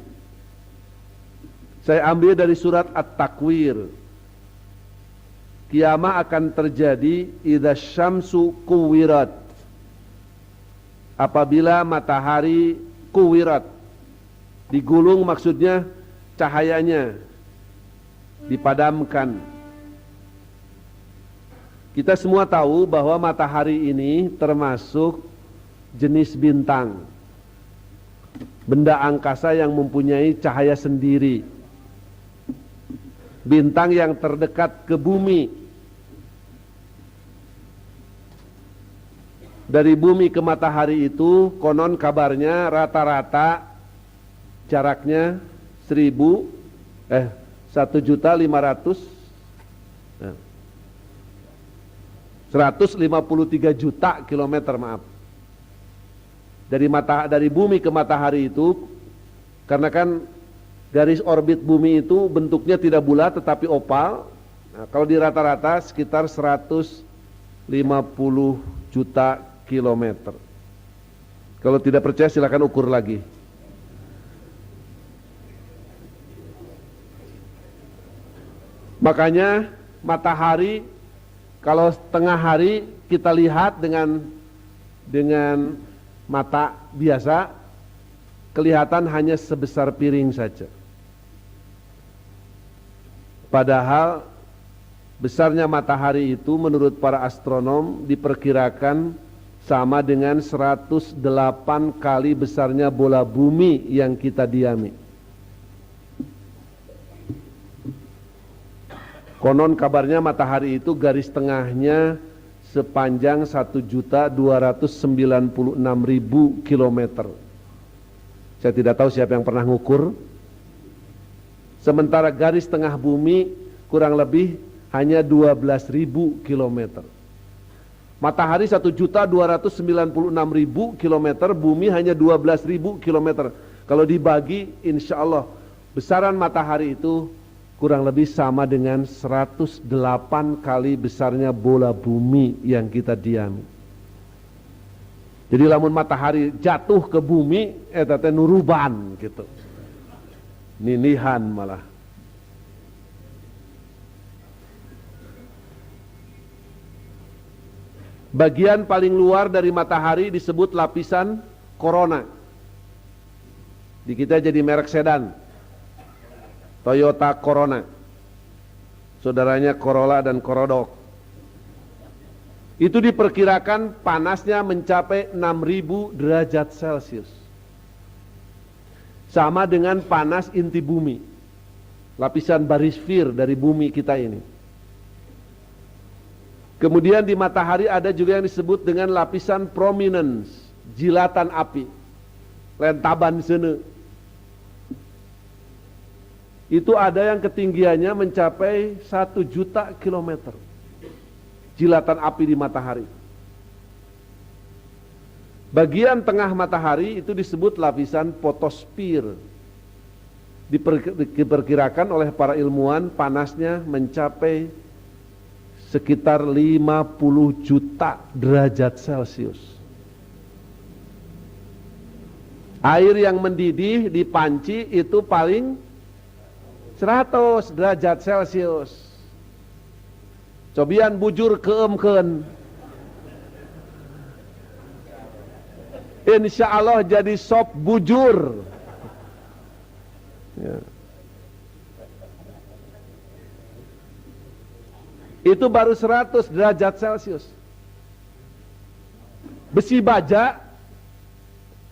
Saya ambil dari surat At-Takwir. Kiamat akan terjadi idza syamsu kuwirat, apabila matahari kuwirat, digulung, maksudnya cahayanya dipadamkan. Kita semua tahu bahwa matahari ini termasuk jenis bintang, benda angkasa yang mempunyai cahaya sendiri. Bintang yang terdekat ke bumi. Dari bumi ke matahari itu konon kabarnya rata-rata jaraknya 1.53 juta kilometer, maaf. Dari bumi ke matahari itu, karena kan garis orbit bumi itu bentuknya tidak bulat tetapi opal. Nah, kalau di rata-rata sekitar 150 juta kilometer. Kalau tidak percaya silakan ukur lagi. Makanya matahari kalau tengah hari kita lihat dengan mata biasa, kelihatan hanya sebesar piring saja. Padahal besarnya matahari itu menurut para astronom diperkirakan sama dengan 108 kali besarnya bola bumi yang kita diami. Konon kabarnya matahari itu garis tengahnya sepanjang 1.296.000 kilometer. Saya tidak tahu siapa yang pernah ngukur. Sementara garis tengah bumi kurang lebih hanya 12.000 kilometer. Matahari 1.296.000 kilometer, bumi hanya 12.000 kilometer. Kalau dibagi, insya Allah besaran matahari itu kurang lebih sama dengan 108 kali besarnya bola bumi yang kita diami. Jadi lamun matahari jatuh ke bumi eta teh nuruban gitu. Ninihan malah. Bagian paling luar dari matahari disebut lapisan korona. Di kita jadi merek sedan, Toyota Corona. Saudaranya Corolla dan Corodok. Itu diperkirakan panasnya mencapai 6.000 derajat Celcius. Sama dengan panas inti bumi, lapisan barisfir dari bumi kita ini. Kemudian di matahari ada juga yang disebut dengan lapisan prominence, jilatan api, lentaban sana. Itu ada yang ketinggiannya mencapai 1 juta kilometer. Jilatan api di matahari. Bagian tengah matahari itu disebut lapisan fotosfer. Diperkirakan oleh para ilmuwan panasnya mencapai sekitar 50 juta derajat Celcius. Air yang mendidih di panci itu paling 100 derajat Celcius. Cobian bujur keemkeun. Insya Allah jadi sop bujur. Ya. Itu baru 100 derajat Celcius. Besi baja,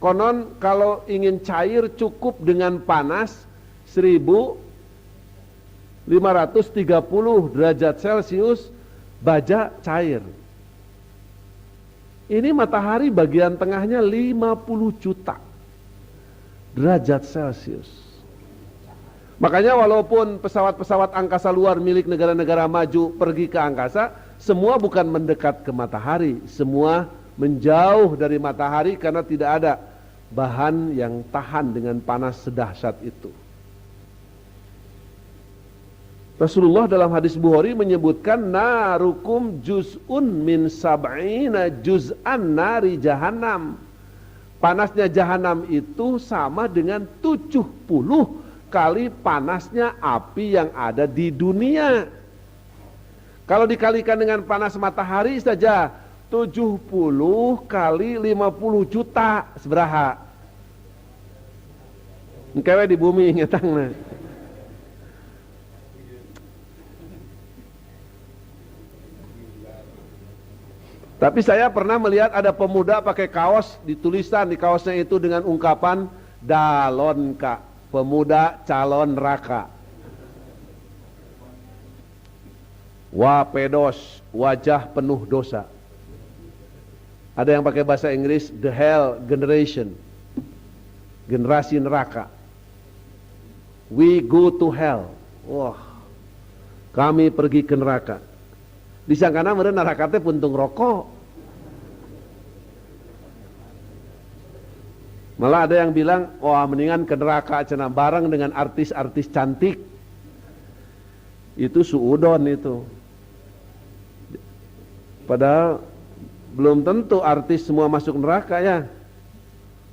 konon kalau ingin cair cukup dengan panas 1530 derajat Celcius, baja cair. Ini matahari bagian tengahnya 50 juta derajat Celcius. Makanya walaupun pesawat-pesawat angkasa luar milik negara-negara maju pergi ke angkasa, semua bukan mendekat ke matahari, semua menjauh dari matahari karena tidak ada bahan yang tahan dengan panas sedahsyat itu. Rasulullah dalam hadis Bukhari menyebutkan narukum juz'un min sab'ina juz'an nari jahannam. Panasnya jahanam itu sama dengan 70 kali panasnya api yang ada di dunia. Kalau dikalikan dengan panas matahari saja 70 kali 50 juta seberaha. Engkewe di bumi ngetangna. Tapi saya pernah melihat ada pemuda pakai kaos, ditulisan di kaosnya itu dengan ungkapan dalonka, pemuda calon neraka. Wapedos, wajah penuh dosa. Ada yang pakai bahasa Inggris, the hell generation, generasi neraka. We go to hell. Wah, kami pergi ke neraka. Disangkana meureun neraka teh puntung rokok. Malah ada yang bilang, wah mendingan ke neraka cenah bareng dengan artis-artis cantik. Itu suudon itu. Padahal belum tentu artis semua masuk neraka ya.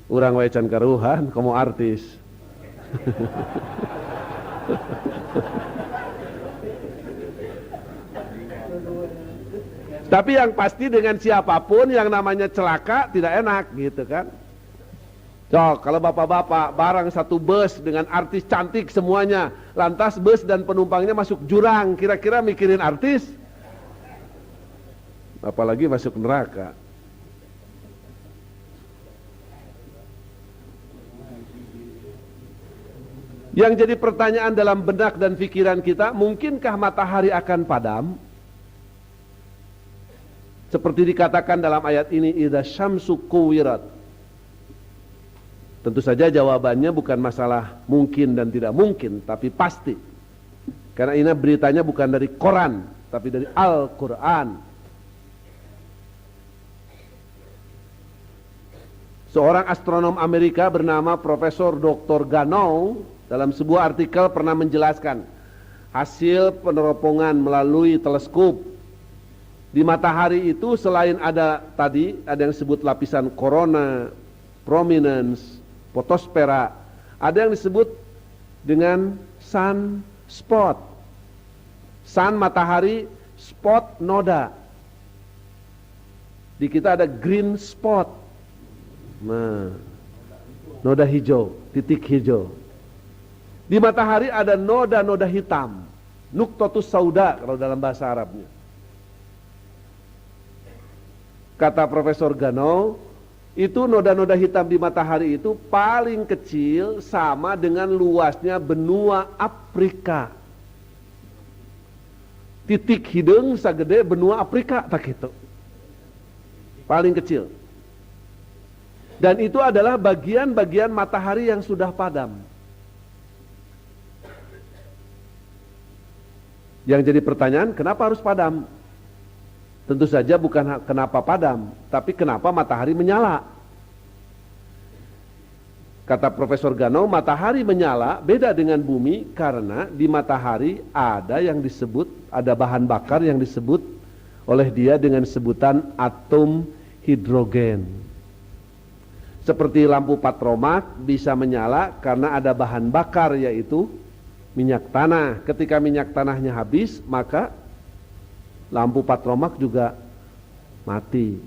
Urang wae can karuhan komo artis. Tapi yang pasti dengan siapapun yang namanya celaka tidak enak gitu kan. Cok, kalau bapak-bapak barang satu bus dengan artis cantik semuanya, lantas bus dan penumpangnya masuk jurang, kira-kira mikirin artis? Apalagi masuk neraka. Yang jadi pertanyaan dalam benak dan pikiran kita, mungkinkah matahari akan padam? Seperti dikatakan dalam ayat ini, idza syamsu kuwirat. Tentu saja jawabannya bukan masalah mungkin dan tidak mungkin, tapi pasti. Karena ini beritanya bukan dari Quran, tapi dari Al-Quran. Seorang astronom Amerika bernama Profesor Dr. Ganow dalam sebuah artikel pernah menjelaskan hasil peneropongan melalui teleskop Di matahari itu selain ada tadi, ada yang disebut lapisan korona, prominence, fotosfera, ada yang disebut dengan sunspot. Sun matahari, spot noda. Di kita ada green spot. Nah, noda hijau, titik hijau. Di matahari ada noda-noda hitam, nuktotus sauda kalau dalam bahasa Arabnya. Kata Profesor Gano, itu noda-noda hitam di matahari itu paling kecil sama dengan luasnya benua Afrika. Titik hidung sagede benua Afrika tak gitu. Paling kecil. Dan itu adalah bagian-bagian matahari yang sudah padam. Yang jadi pertanyaan, kenapa harus padam? Tentu saja bukan kenapa padam, tapi kenapa matahari menyala. Kata Profesor Gano, matahari menyala beda dengan bumi karena di matahari ada yang disebut, ada bahan bakar yang disebut oleh dia dengan sebutan atom hidrogen. Seperti lampu patromak bisa menyala karena ada bahan bakar yaitu minyak tanah. Ketika minyak tanahnya habis, maka lampu patromak juga mati,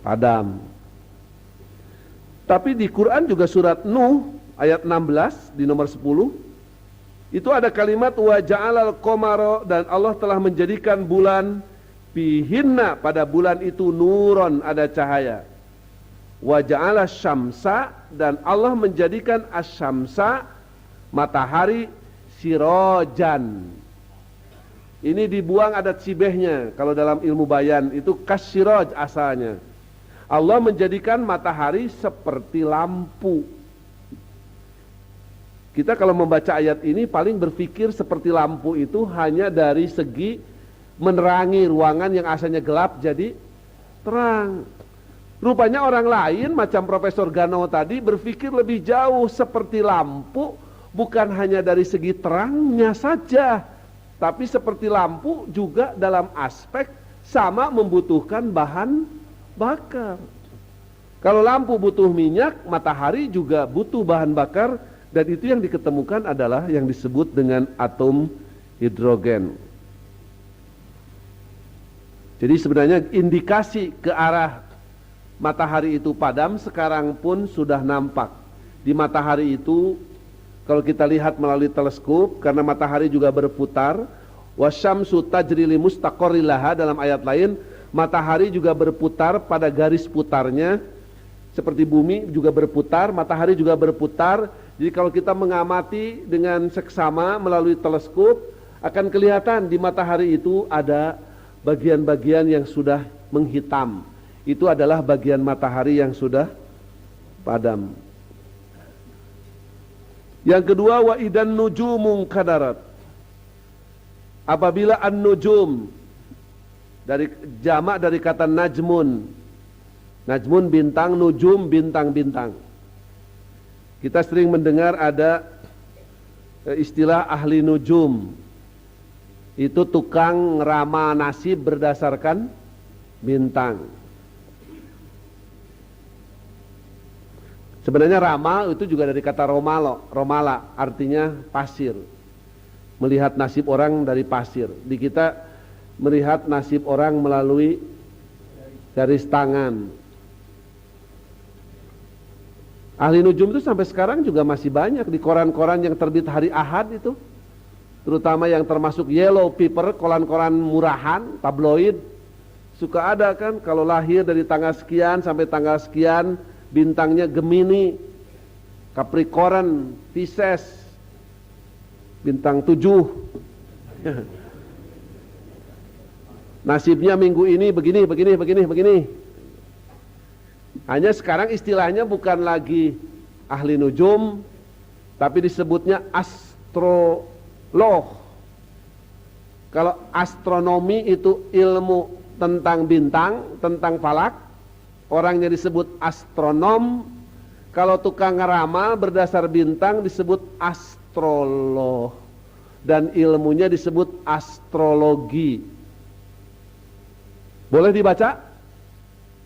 padam. Tapi di Quran juga surat Nuh ayat 16 di nomor 10 itu ada kalimat wa ja'alal qamara, dan Allah telah menjadikan bulan fihinna, pada bulan itu nuron, ada cahaya. Wa ja'ala syamsa, dan Allah menjadikan asyamsa, matahari, sirojan. Ini dibuang ada cibehnya. Kalau dalam ilmu bayan itu kasyiroj asalnya. Allah menjadikan matahari seperti lampu. Kita kalau membaca ayat ini paling berpikir seperti lampu itu hanya dari segi menerangi ruangan yang asalnya gelap jadi terang. Rupanya orang lain macam Profesor Gano tadi berpikir lebih jauh, seperti lampu bukan hanya dari segi terangnya saja, tapi seperti lampu juga dalam aspek sama membutuhkan bahan bakar. Kalau lampu butuh minyak, matahari juga butuh bahan bakar, dan itu yang diketemukan adalah yang disebut dengan atom hidrogen. Jadi sebenarnya indikasi ke arah matahari itu padam sekarang pun sudah nampak. Di matahari itu kalau kita lihat melalui teleskop, karena matahari juga berputar, wasyamsu tajri li mustaqarri laha, dalam ayat lain matahari juga berputar pada garis putarnya, seperti bumi juga berputar, matahari juga berputar. Jadi kalau kita mengamati dengan seksama melalui teleskop, akan kelihatan di matahari itu ada bagian-bagian yang sudah menghitam. Itu adalah bagian matahari yang sudah padam. Yang kedua, wa idan nujumun kadarat. Apabila an-nujum dari jamak dari kata najmun. Najmun bintang, nujum bintang-bintang. Kita sering mendengar ada istilah ahli nujum. Itu tukang rama nasib berdasarkan bintang. Sebenarnya ramal itu juga dari kata romala, artinya pasir. Melihat nasib orang dari pasir. Di kita melihat nasib orang melalui garis tangan. Ahli nujum itu sampai sekarang juga masih banyak di koran-koran yang terbit hari Ahad itu. Terutama yang termasuk Yellow Paper, koran-koran murahan, tabloid. Suka ada kan kalau lahir dari tanggal sekian sampai tanggal sekian, bintangnya Gemini, Capricorn, Pisces, bintang 7. Nasibnya minggu ini begini. Hanya sekarang istilahnya bukan lagi ahli nujum, tapi disebutnya astrolog. Kalau astronomi itu ilmu tentang bintang, tentang falak, orangnya disebut astronom. Kalau tukang ngeramal berdasar bintang disebut astrolog, dan ilmunya disebut astrologi. Boleh dibaca?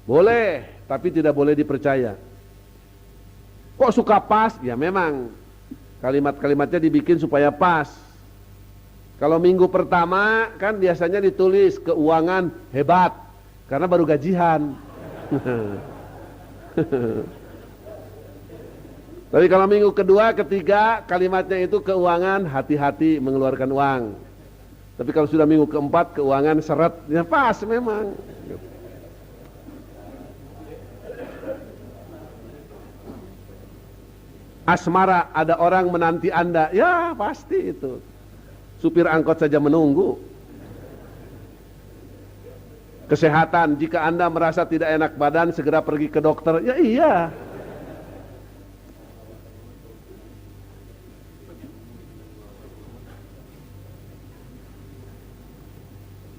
Boleh, tapi tidak boleh dipercaya. Kok suka pas? Ya memang kalimat-kalimatnya dibikin supaya pas. Kalau minggu pertama kan biasanya ditulis keuangan hebat karena baru gajian. Tapi kalau minggu kedua, ketiga kalimatnya itu keuangan hati-hati mengeluarkan uang. Tapi kalau sudah minggu keempat keuangan seret, ya pas memang. Asmara, ada orang menanti Anda, ya pasti itu. Supir angkot saja menunggu. Kesehatan, jika Anda merasa tidak enak badan, segera pergi ke dokter, ya iya.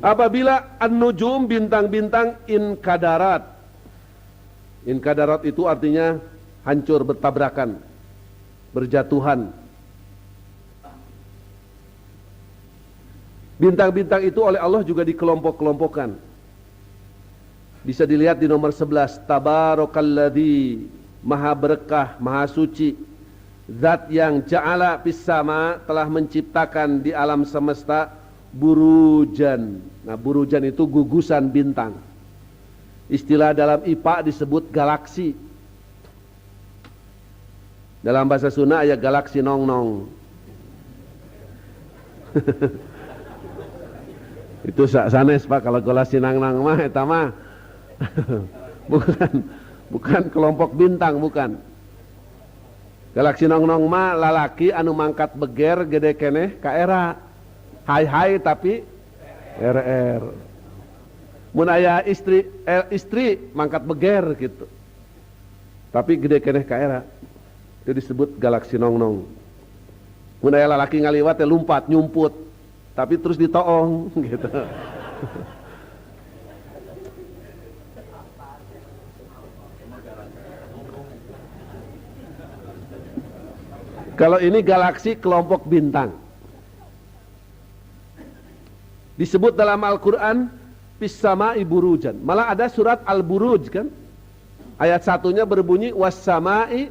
Apabila an-nujum, bintang-bintang, inkadarat. Inkadarat itu artinya hancur, bertabrakan, berjatuhan. Bintang-bintang itu oleh Allah juga dikelompok-kelompokkan. Bisa dilihat di nomor 11. Tabarakalladzi, maha berkah, maha suci, zat yang ja'ala fis sama, telah menciptakan di alam semesta burujan. Nah, burujan itu gugusan bintang. Istilah dalam IPA disebut galaksi. Dalam bahasa Sunda ya galaksi nong-nong. Itu sanes Pak, kalau galaksi nang-nang mah eta mah. bukan kelompok bintang, bukan. Galaksi nong-nong mah lalaki anu mangkat beger gede keneh ka era. Hai tapi RR. Mun aya istri mangkat beger gitu. Tapi gede keneh ka era. Itu disebut galaksi nong-nong. Mun aya lalaki ngaliwat teh lumpat nyumput, tapi terus ditoong gitu. Kalau ini galaksi kelompok bintang. Disebut dalam Al-Quran fis sama'i burujan. Malah ada surat Al-Buruj kan. Ayat satunya berbunyi was sama'i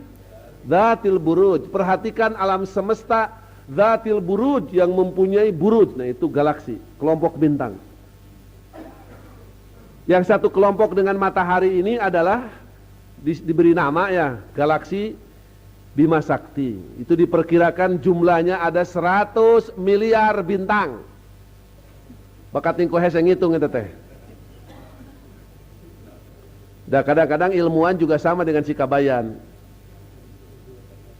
dzatil buruj. Perhatikan alam semesta dzatil buruj, yang mempunyai buruj. Nah itu galaksi, kelompok bintang. Yang satu kelompok dengan matahari ini adalah diberi nama ya, galaksi Bima Sakti. Itu diperkirakan jumlahnya ada 100 miliar bintang. Bakat tingko hese ngitung itu teh. Dan kadang-kadang ilmuwan juga sama dengan si Kabayan.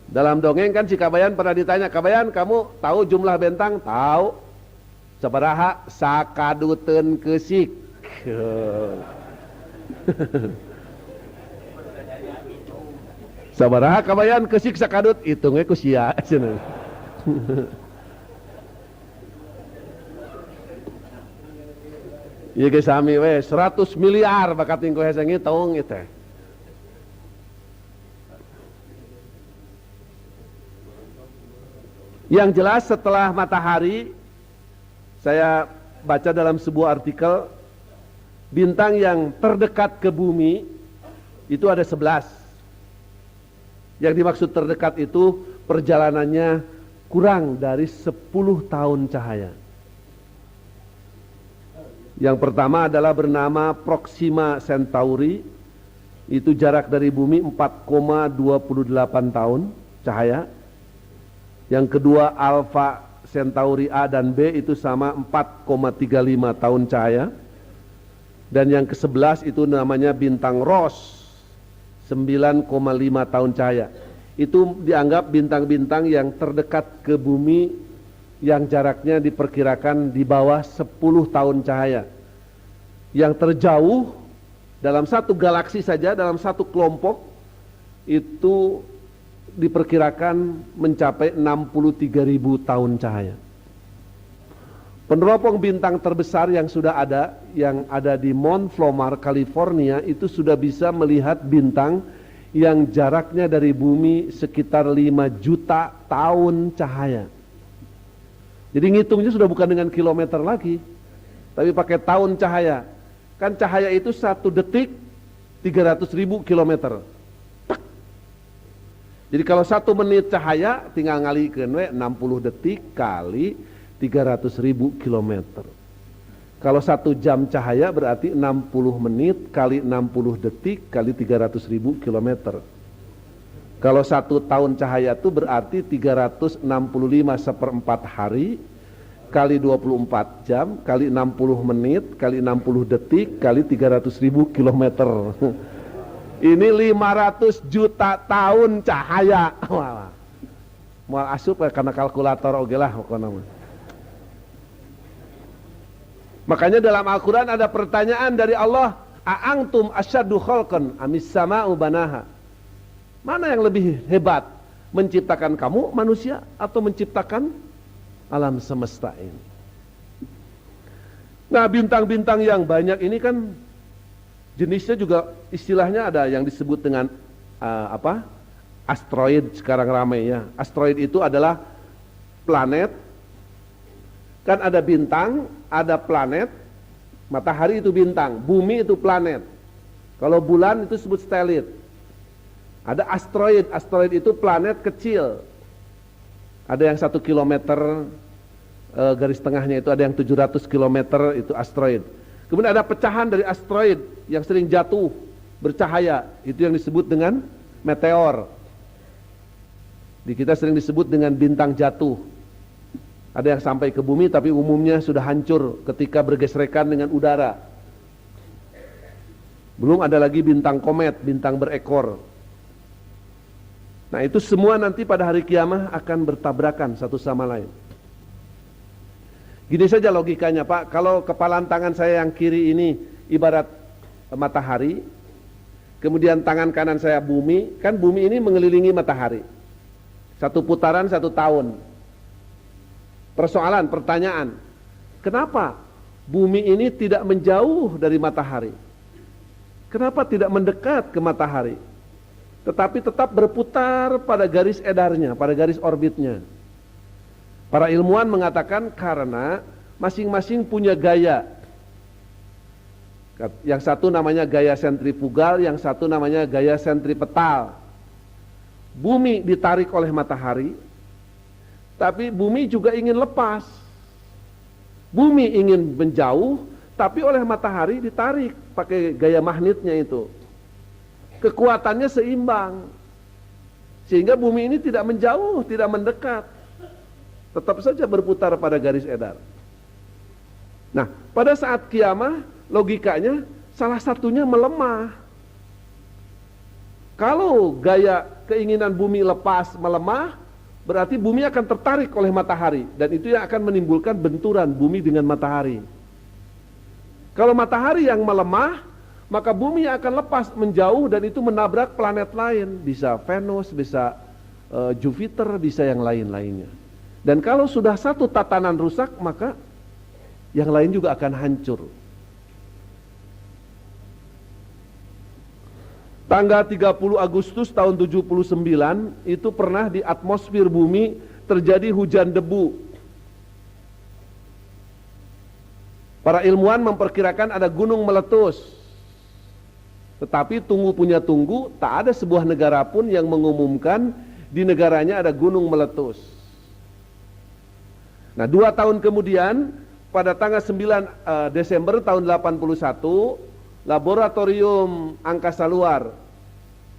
Dalam dongeng kan si Kabayan pernah ditanya, Kabayan kamu tahu jumlah bintang? Tahu. Sabaraha? Sakaduteun keusik. Sabaraha Kabayan keusik sakadut? Hitungnya ku sia cenah. Iya ge sami we 100 miliar bakat tingko hese ngitung itu. Yang jelas setelah matahari, saya baca dalam sebuah artikel, bintang yang terdekat ke bumi itu ada 11. Yang dimaksud terdekat itu perjalanannya kurang dari 10 tahun cahaya. Yang pertama adalah bernama Proxima Centauri. Itu jarak dari bumi 4,28 tahun cahaya. Yang kedua Alpha Centauri A dan B itu sama 4,35 tahun cahaya. Dan yang ke-11 itu namanya bintang Ross, 9,5 tahun cahaya. Itu dianggap bintang-bintang yang terdekat ke bumi, yang jaraknya diperkirakan di bawah 10 tahun cahaya. Yang terjauh dalam satu galaksi saja, dalam satu kelompok, itu diperkirakan mencapai 63.000 tahun cahaya. Peneropong bintang terbesar yang sudah ada, yang ada di Mount Flomar, California, itu sudah bisa melihat bintang yang jaraknya dari bumi sekitar 5 juta tahun cahaya. Jadi ngitungnya sudah bukan dengan kilometer lagi, tapi pakai tahun cahaya. Kan cahaya itu 1 detik 300.000 kilometer. Jadi kalau 1 menit cahaya tinggal ngalikeun we 60 detik kali 300.000 kilometer. Kalau 1 jam cahaya berarti 60 menit kali 60 detik kali 300.000 kilometer. Kalau 1 tahun cahaya itu berarti 365 seperempat hari kali 24 jam kali 60 menit kali 60 detik kali 300.000 kilometer. Ini 500 juta tahun cahaya. Wah. Moal asup karena kalkulator oge lah pokona mah. Makanya dalam Al-Qur'an ada pertanyaan dari Allah, "A'antum asyaddu khalqan amis sama'u banaha?" Mana yang lebih hebat? Menciptakan kamu manusia atau menciptakan alam semesta ini? Nah, bintang-bintang yang banyak ini kan jenisnya juga istilahnya ada yang disebut dengan asteroid sekarang ramai ya. Asteroid itu adalah planet. Kan ada bintang, ada planet. Matahari itu bintang, bumi itu planet. Kalau bulan itu disebut stelit. Ada asteroid, asteroid itu planet kecil. Ada yang 1 kilometer garis tengahnya itu, ada yang 700 kilometer itu asteroid. Kemudian ada pecahan dari asteroid yang sering jatuh bercahaya, itu yang disebut dengan meteor. Di kita sering disebut dengan bintang jatuh. Ada yang sampai ke bumi tapi umumnya sudah hancur ketika bergesekan dengan udara. Belum ada lagi bintang komet, bintang berekor. Nah, itu semua nanti pada hari kiamat akan bertabrakan satu sama lain. Gini saja logikanya, Pak. Kalau kepalan tangan saya yang kiri ini ibarat matahari, kemudian tangan kanan saya bumi, kan bumi ini mengelilingi matahari. 1 putaran 1 tahun. Persoalan, pertanyaan, kenapa bumi ini tidak menjauh dari matahari? Kenapa tidak mendekat ke matahari? Tetapi tetap berputar pada garis edarnya, pada garis orbitnya. Para ilmuwan mengatakan karena masing-masing punya gaya. Yang satu namanya gaya sentrifugal, yang satu namanya gaya sentripetal. Bumi ditarik oleh matahari, tapi bumi juga ingin lepas. Bumi ingin menjauh, tapi oleh matahari ditarik pakai gaya magnetnya itu. Kekuatannya seimbang, sehingga bumi ini tidak menjauh, tidak mendekat, tetap saja berputar pada garis edar. Nah, pada saat kiamat logikanya salah satunya melemah. Kalau gaya keinginan bumi lepas melemah, berarti bumi akan tertarik oleh matahari, dan itu yang akan menimbulkan benturan bumi dengan matahari. Kalau matahari yang melemah, maka bumi akan lepas menjauh dan itu menabrak planet lain, bisa Venus, bisa Jupiter, bisa yang lain-lainnya. Dan kalau sudah satu tatanan rusak, maka yang lain juga akan hancur. Tanggal 30 Agustus tahun 79 itu pernah di atmosfer bumi terjadi hujan debu. Para ilmuwan memperkirakan ada gunung meletus. Tetapi tunggu punya tunggu, tak ada sebuah negara pun yang mengumumkan di negaranya ada gunung meletus. Nah, 2 tahun kemudian, pada tanggal 9 Desember tahun 81, Laboratorium Angkasa Luar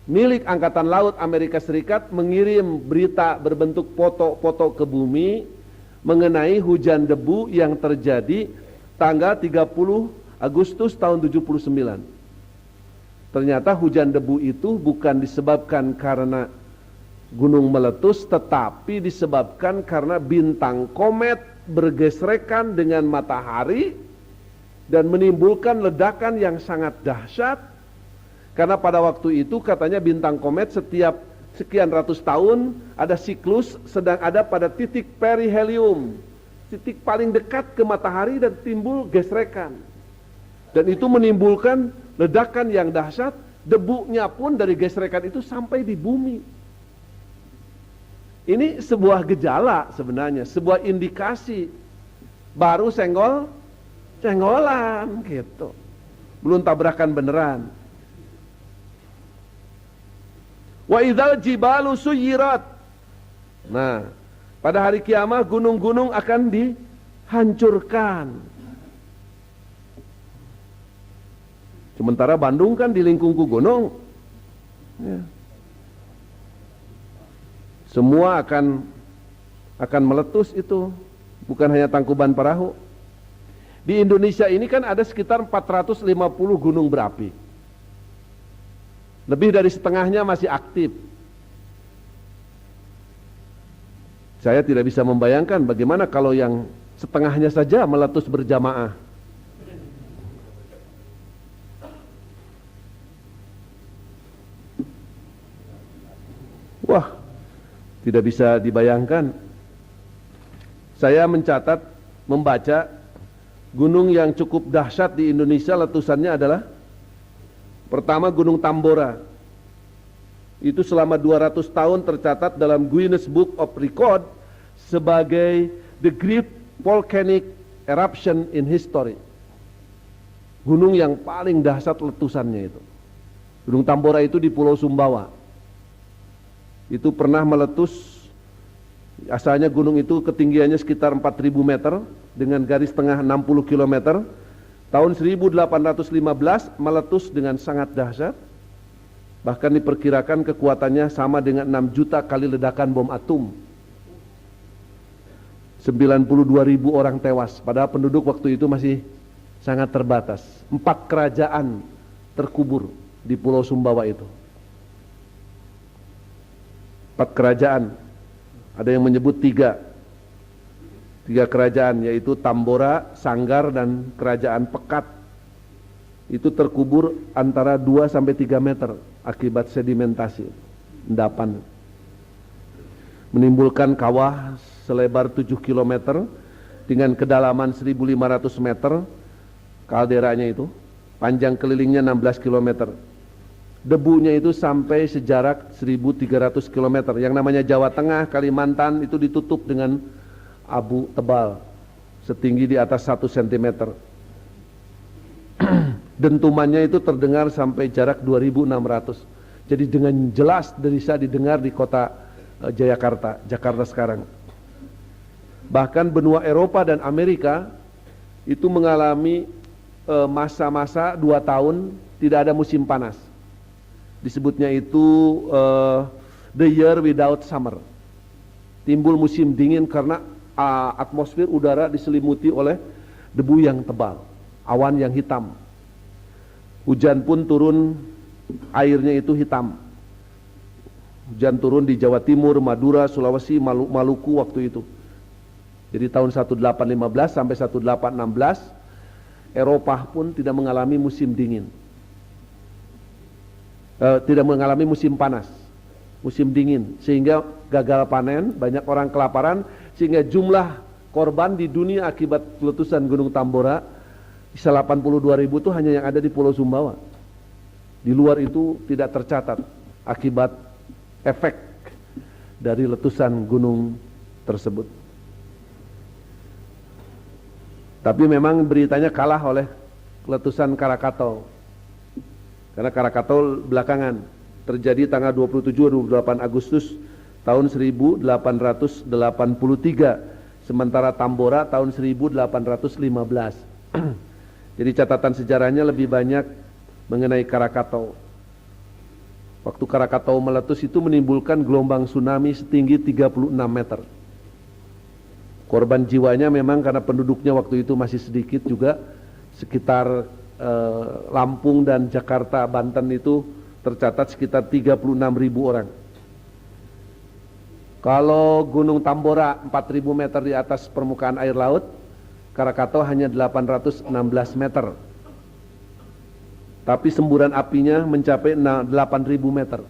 milik Angkatan Laut Amerika Serikat mengirim berita berbentuk foto-foto ke bumi mengenai hujan debu yang terjadi tanggal 30 Agustus tahun 79. Ternyata hujan debu itu bukan disebabkan karena gunung meletus, tetapi disebabkan karena bintang komet bergesekan dengan matahari dan menimbulkan ledakan yang sangat dahsyat. Karena pada waktu itu katanya bintang komet setiap sekian ratus tahun ada siklus, sedang ada pada titik perihelium, titik paling dekat ke matahari, dan timbul gesrekan. Dan itu menimbulkan ledakan yang dahsyat, debunya pun dari gesrekan itu sampai di bumi. Ini sebuah gejala sebenarnya, sebuah indikasi baru senggolan gitu. belum tabrakan beneran. Wa idzal jibalu suyirat. Nah, pada hari kiamat gunung-gunung akan dihancurkan. Sementara Bandung kan dilingkungi gunung. Ya. Semua akan meletus itu, bukan hanya Tangkuban Perahu. Di Indonesia ini kan ada sekitar 450 gunung berapi. Lebih dari setengahnya masih aktif. Saya tidak bisa membayangkan bagaimana kalau yang setengahnya saja meletus berjamaah. Wah, tidak bisa dibayangkan. Saya mencatat, membaca gunung yang cukup dahsyat di Indonesia letusannya adalah pertama Gunung Tambora. Itu selama 200 tahun tercatat dalam Guinness Book of Record sebagai the great volcanic eruption in history. Gunung yang paling dahsyat letusannya itu. Gunung Tambora itu di Pulau Sumbawa. Itu pernah meletus, asalnya gunung itu ketinggiannya sekitar 4.000 meter dengan garis tengah 60 km. Tahun 1815 meletus dengan sangat dahsyat. Bahkan diperkirakan kekuatannya sama dengan 6 juta kali ledakan bom atom. 92.000 orang tewas, padahal penduduk waktu itu masih sangat terbatas. 4 kerajaan terkubur di Pulau Sumbawa itu. 4 kerajaan, ada yang menyebut 3 kerajaan, yaitu Tambora, Sanggar, dan Kerajaan Pekat. Itu terkubur antara 2 sampai 3 meter akibat sedimentasi, endapan. Menimbulkan kawah selebar 7 km dengan kedalaman 1.500 meter, kalderanya itu, panjang kelilingnya 16 km. Debunya itu sampai sejarak 1.300 km. Yang namanya Jawa Tengah, Kalimantan itu ditutup dengan abu tebal setinggi di atas 1 cm. Dentumannya itu terdengar sampai jarak 2.600. Jadi dengan jelas bisa didengar di kota Jakarta sekarang. Bahkan benua Eropa dan Amerika itu mengalami masa-masa 2 tahun tidak ada musim panas. Disebutnya itu the year without summer. Timbul musim dingin karena atmosfer udara diselimuti oleh debu yang tebal, awan yang hitam. Hujan pun turun, airnya itu hitam. Hujan turun di Jawa Timur, Madura, Sulawesi, Maluku waktu itu. Jadi tahun 1815 sampai 1816 Eropa pun tidak mengalami musim dingin. Tidak mengalami musim panas, musim dingin, sehingga gagal panen, banyak orang kelaparan, sehingga jumlah korban di dunia akibat letusan Gunung Tambora bisa 82.000 itu hanya yang ada di Pulau Sumbawa. Di luar itu tidak tercatat akibat efek dari letusan gunung tersebut. Tapi memang beritanya kalah oleh letusan Krakatau. Karena Krakatau belakangan terjadi tanggal 27-28 Agustus tahun 1883, sementara Tambora tahun 1815. Jadi catatan sejarahnya lebih banyak mengenai Krakatau. Waktu Krakatau meletus itu menimbulkan gelombang tsunami setinggi 36 meter. Korban jiwanya memang karena penduduknya waktu itu masih sedikit juga, sekitar Lampung dan Jakarta, Banten itu tercatat sekitar 36.000 orang. Kalau Gunung Tambora 4.000 meter di atas permukaan air laut, Krakatau hanya 816 meter. Tapi semburan apinya mencapai 8.000 meter.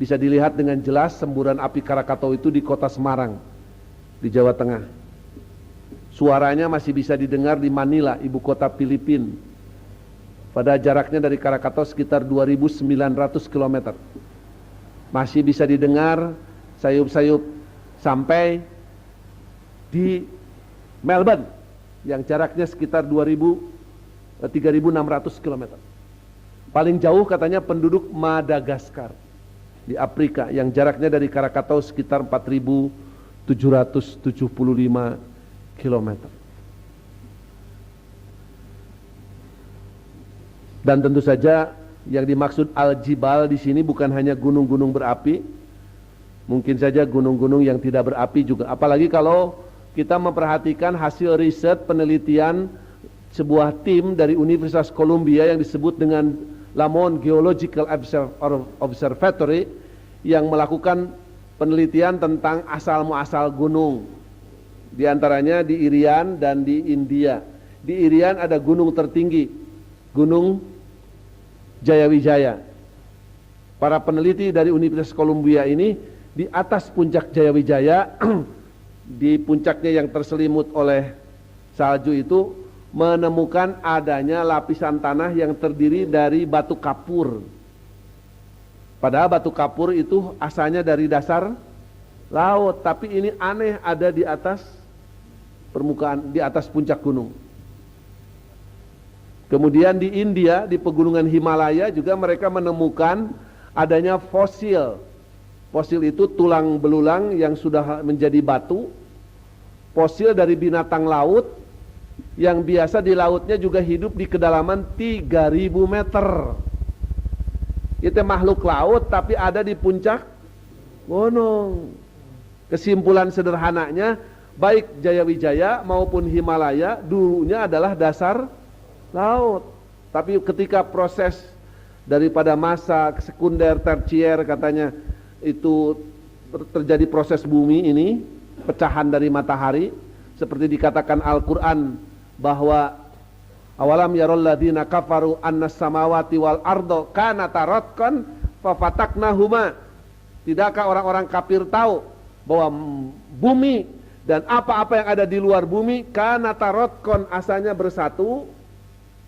Bisa dilihat dengan jelas semburan api Krakatau itu di kota Semarang, di Jawa Tengah. Suaranya masih bisa didengar di Manila, ibu kota Filipina. Pada jaraknya dari Krakatau sekitar 2.900 km. Masih bisa didengar sayup-sayup sampai di Melbourne yang jaraknya sekitar 2.000 3.600 km. Paling jauh katanya penduduk Madagaskar di Afrika yang jaraknya dari Krakatau sekitar 4.775 km. Dan tentu saja yang dimaksud Al-Jibal di sini bukan hanya gunung-gunung berapi, mungkin saja gunung-gunung yang tidak berapi juga. Apalagi kalau kita memperhatikan hasil riset penelitian sebuah tim dari Universitas Columbia yang disebut dengan Lamont Geological Observatory yang melakukan penelitian tentang asal-muasal gunung. Di antaranya di Irian dan di India. Di Irian ada gunung tertinggi, Gunung Jayawijaya. Para peneliti dari Universitas Columbia ini di atas puncak Jayawijaya, di puncaknya yang terselimut oleh salju itu, menemukan adanya lapisan tanah yang terdiri dari batu kapur. Padahal batu kapur itu asalnya dari dasar laut, tapi ini aneh ada di atas permukaan, di atas puncak gunung. Kemudian di India, di pegunungan Himalaya juga mereka menemukan adanya fosil. Fosil itu tulang belulang yang sudah menjadi batu. Fosil dari binatang laut yang biasa di lautnya juga hidup di kedalaman 3.000 meter. Itu makhluk laut tapi ada di puncak gunung. Kesimpulan sederhananya, baik Jayawijaya maupun Himalaya dulunya adalah dasar laut. Tapi ketika proses daripada masa sekunder, tersier katanya itu terjadi proses bumi ini, pecahan dari matahari, seperti dikatakan Al-Quran bahwa awalam yarol ladina kafaru annas samawati wal ardo kanata ratqan fafataknahuma. Tidakkah orang-orang kafir tahu bahwa bumi dan apa-apa yang ada di luar bumi kanata ratqan asalnya bersatu,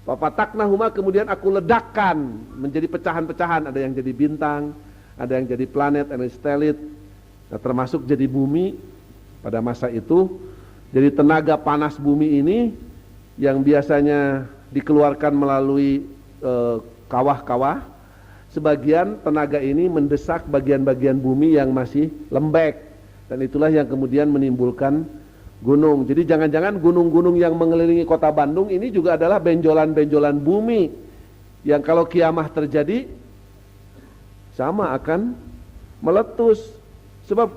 fafataknahuma kemudian aku ledakkan menjadi pecahan-pecahan, ada yang jadi bintang, ada yang jadi planet, ada yang stelit, nah, termasuk jadi bumi pada masa itu. Jadi tenaga panas bumi ini yang biasanya dikeluarkan melalui kawah-kawah, sebagian tenaga ini mendesak bagian-bagian bumi yang masih lembek, dan itulah yang kemudian menimbulkan gunung. Jadi jangan-jangan gunung-gunung yang mengelilingi kota Bandung ini juga adalah benjolan-benjolan bumi yang kalau kiamah terjadi sama akan meletus. Sebab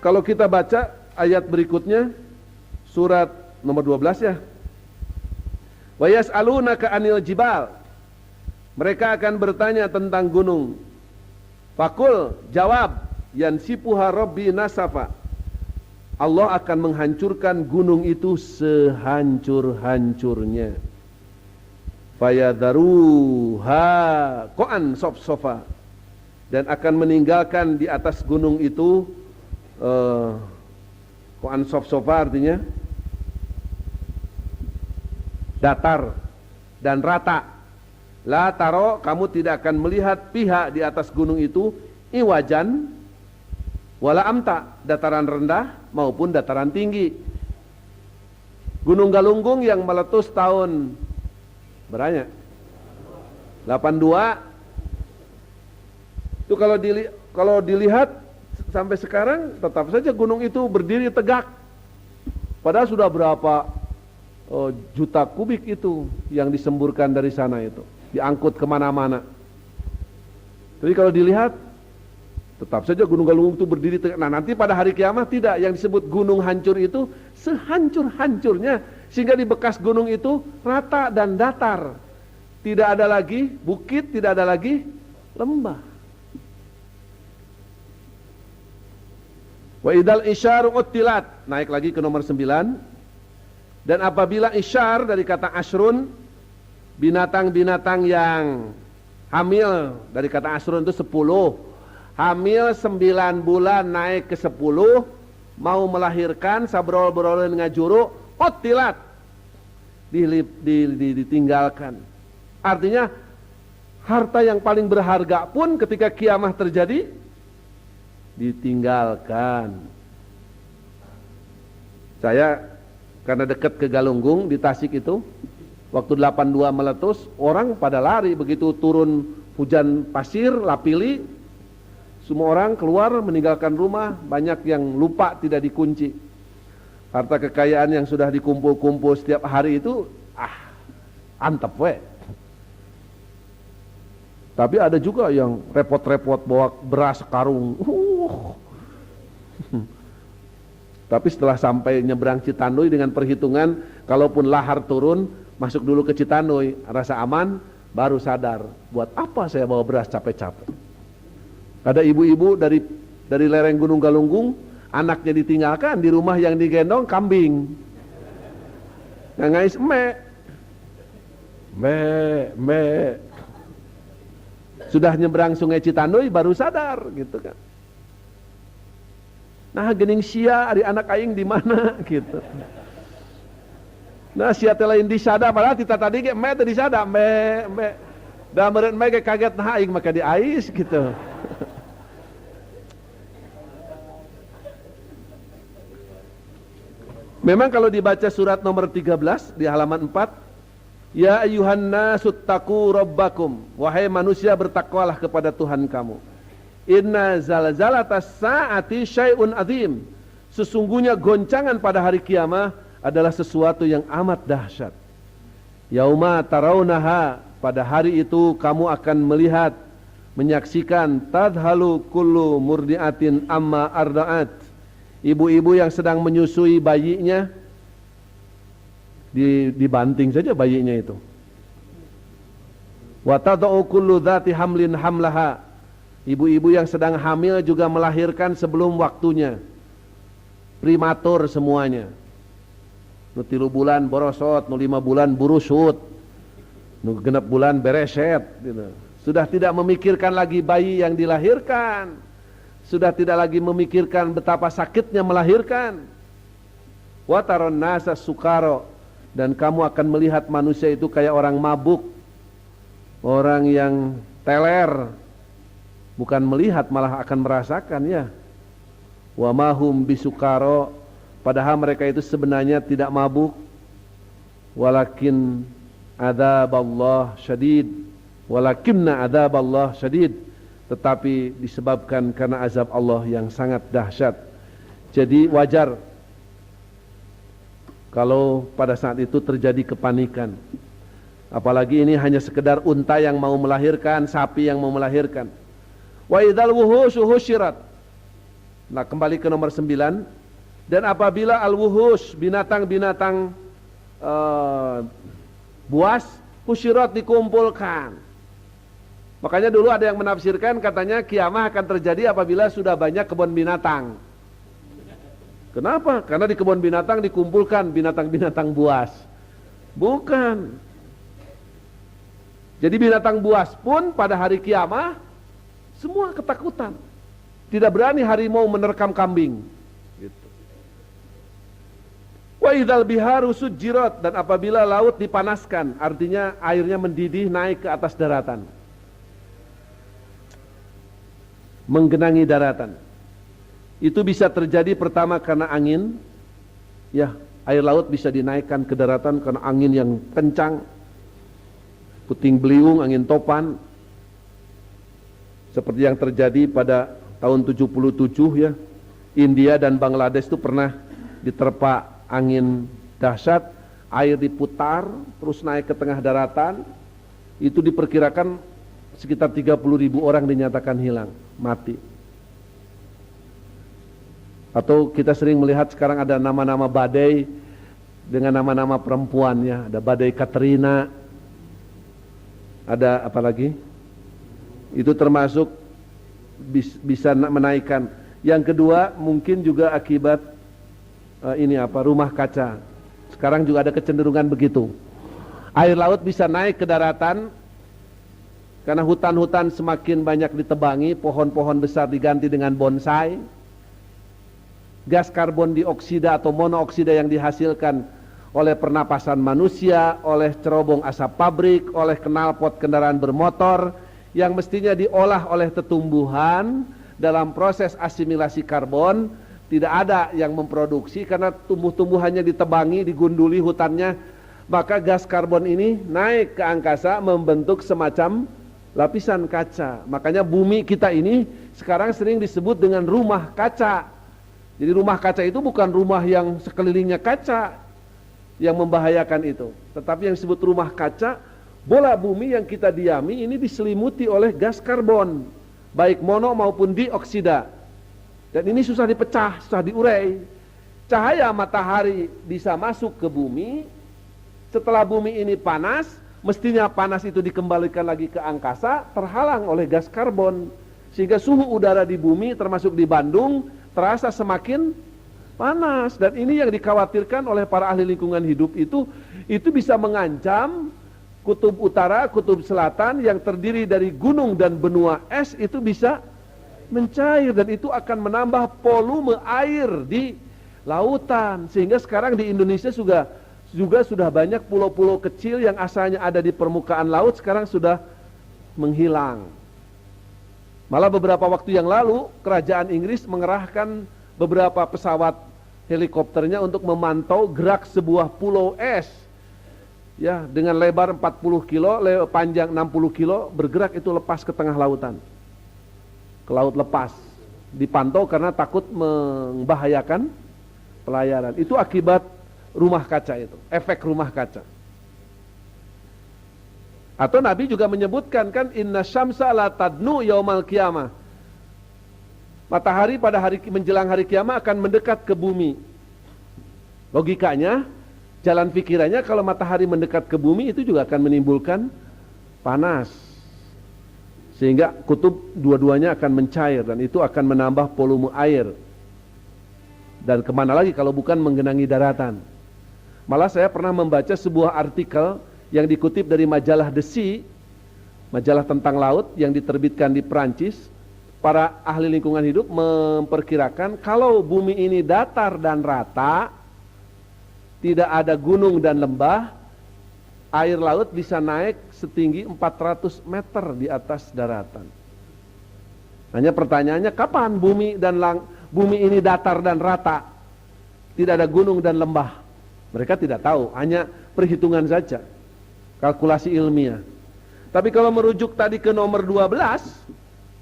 kalau kita baca ayat berikutnya, surat nomor 12 ya, wa yas'alunaka 'anil jibal, mereka akan bertanya tentang gunung. Fakul, jawab, yansifuha rabbi nasafa, Allah akan menghancurkan gunung itu sehancur-hancurnya. Fayadharuha qa'an sofsofa, dan akan meninggalkan di atas gunung itu qa'an sofsofa artinya datar dan rata. La taro, kamu tidak akan melihat pihak di atas gunung itu iwajan wala amta, dataran rendah maupun dataran tinggi. Gunung Galunggung yang meletus tahun berapa? 82. Itu kalau dilihat sampai sekarang tetap saja gunung itu berdiri tegak. Padahal sudah berapa juta kubik itu yang disemburkan dari sana itu, diangkut kemana-mana. Jadi kalau dilihat tetap saja Gunung Galunggung itu berdiri tegak. Nah nanti pada hari kiamat tidak, yang disebut gunung hancur itu sehancur-hancurnya, sehingga di bekas gunung itu rata dan datar, tidak ada lagi bukit, tidak ada lagi lembah. Wa idal isyaru uttilat, naik lagi ke nomor 9. Dan apabila isyar dari kata asrun, binatang-binatang yang hamil, dari kata asrun itu 10, hamil 9 bulan naik ke 10, mau melahirkan sabrol-brolin ngajuru, uttilat, ditinggalkan. Artinya harta yang paling berharga pun ketika kiamah terjadi ditinggalkan. Saya karena dekat ke Galunggung di Tasik itu, Waktu 82 meletus, orang pada lari. Begitu turun hujan pasir, lapili, semua orang keluar meninggalkan rumah. Banyak yang lupa tidak dikunci. Harta kekayaan yang sudah dikumpul-kumpul setiap hari itu, antep we. Tapi ada juga yang repot-repot bawa beras karung. Tapi setelah sampai nyebrang Citanduy dengan perhitungan, kalaupun lahar turun, masuk dulu ke Citanduy, rasa aman, baru sadar, buat apa saya bawa beras capek-capek. Ada ibu-ibu dari lereng Gunung Galunggung, anaknya ditinggalkan, di rumah yang digendong kambing. Ngais me. Sudah nyebrang Sungai Citanduy baru sadar gitu kan. Nah gening sia ari anak aing di mana gitu. Nah sia teh lain disada padahal kita tadi ge me teh disada me. Da meureun me ge kaget nah aing maka di ais gitu. Memang kalau dibaca surat nomor 13 di halaman 4, ya ayyuhan nasu taqu rabbakum, wahai manusia bertakwalah kepada Tuhan kamu. Inna zalzalatas saati syai'un azim. Sesungguhnya goncangan pada hari kiamat adalah sesuatu yang amat dahsyat. Yauma tarawunaha, pada hari itu kamu akan melihat, menyaksikan, tadhalu kullu murdiatin amma arda'at. Ibu-ibu yang sedang menyusui bayinya, dibanting saja bayinya itu. Wa tad'u kullu dzati hamlin hamlaha. Ibu-ibu yang sedang hamil juga melahirkan sebelum waktunya. Primatur semuanya. Nu 3 bulan borosot, nu 5 bulan burusut, nu 6 bulan bereset gitu. Sudah tidak memikirkan lagi bayi yang dilahirkan. Sudah tidak lagi memikirkan betapa sakitnya melahirkan. Wa taron nasa sukaro, dan kamu akan melihat manusia itu kayak orang mabuk, orang yang teler. Bukan melihat, malah akan merasakan ya. Wa mahum bisukaro, padahal mereka itu sebenarnya tidak mabuk. Walakin adzaballah syadid, walakinna adzaballah syadid, tetapi disebabkan karena azab Allah yang sangat dahsyat. Jadi wajar kalau pada saat itu terjadi kepanikan. Apalagi ini hanya sekedar unta yang mau melahirkan, sapi yang mau melahirkan. Wa idzal wuhushu husyirat. Nah, kembali ke nomor 9. Dan apabila al-wuhush, binatang-binatang buas, husyirat, dikumpulkan. Makanya dulu ada yang menafsirkan, katanya kiamat akan terjadi apabila sudah banyak kebun binatang. Kenapa? Karena di kebun binatang dikumpulkan binatang-binatang buas. Bukan. Jadi binatang buas pun pada hari kiamat semua ketakutan. Tidak berani harimau menerkam kambing. Gitu. Wa idzal biharu sujjirat, dan apabila laut dipanaskan, artinya airnya mendidih naik ke atas daratan, menggenangi daratan. Itu bisa terjadi pertama karena angin. Ya, air laut bisa dinaikkan ke daratan karena angin yang kencang, puting beliung, angin topan. Seperti yang terjadi pada tahun 77 ya. India dan Bangladesh itu pernah diterpa angin dahsyat, air diputar terus naik ke tengah daratan. Itu diperkirakan sekitar 30.000 orang dinyatakan hilang, mati. Atau kita sering melihat sekarang ada nama-nama badai dengan nama-nama perempuan ya. Ada badai Katrina, ada apa lagi? Itu termasuk bisa menaikkan. Yang kedua mungkin juga akibat rumah kaca. Sekarang juga ada kecenderungan begitu. Air laut bisa naik ke daratan karena hutan-hutan semakin banyak ditebangi, pohon-pohon besar diganti dengan bonsai. Gas karbon dioksida atau monooksida yang dihasilkan oleh pernapasan manusia, oleh cerobong asap pabrik, oleh knalpot kendaraan bermotor yang mestinya diolah oleh tetumbuhan, dalam proses asimilasi karbon tidak ada yang memproduksi karena tumbuh-tumbuhannya ditebangi, digunduli hutannya, maka gas karbon ini naik ke angkasa membentuk semacam lapisan kaca. Makanya bumi kita ini sekarang sering disebut dengan rumah kaca. Jadi rumah kaca itu bukan rumah yang sekelilingnya kaca yang membahayakan itu, tetapi yang disebut rumah kaca, bola bumi yang kita diami ini diselimuti oleh gas karbon, baik mono maupun dioksida. Dan ini susah dipecah, susah diurai. Cahaya matahari bisa masuk ke bumi. Setelah bumi ini panas, mestinya panas itu dikembalikan lagi ke angkasa, terhalang oleh gas karbon, sehingga suhu udara di bumi termasuk di Bandung terasa semakin panas. Dan ini yang dikhawatirkan oleh para ahli lingkungan hidup itu bisa mengancam kutub utara, kutub selatan yang terdiri dari gunung dan benua es itu bisa mencair, dan itu akan menambah volume air di lautan, sehingga sekarang di Indonesia juga sudah banyak pulau-pulau kecil yang asalnya ada di permukaan laut sekarang sudah menghilang. Malah beberapa waktu yang lalu kerajaan Inggris mengerahkan beberapa pesawat helikopternya untuk memantau gerak sebuah pulau es, ya, dengan lebar 40 kilo, panjang 60 kilo, bergerak itu lepas ke tengah lautan, ke laut lepas, dipantau karena takut membahayakan pelayaran. Itu akibat rumah kaca itu, efek rumah kaca. Atau Nabi juga menyebutkan kan, inna syamsa la tadnu yaumal qiyamah. Matahari pada menjelang hari kiamat akan mendekat ke bumi. Logikanya, jalan pikirannya kalau matahari mendekat ke bumi itu juga akan menimbulkan panas. Sehingga kutub dua-duanya akan mencair dan itu akan menambah volume air. Dan kemana lagi kalau bukan menggenangi daratan. Malah saya pernah membaca sebuah artikel yang dikutip dari majalah The Sea, majalah tentang laut yang diterbitkan di Perancis. Para ahli lingkungan hidup memperkirakan kalau bumi ini datar dan rata, tidak ada gunung dan lembah, air laut bisa naik setinggi 400 meter di atas daratan. Hanya pertanyaannya, kapan bumi ini datar dan rata, tidak ada gunung dan lembah? Mereka tidak tahu, hanya perhitungan saja, kalkulasi ilmiah. Tapi kalau merujuk tadi ke nomor 12,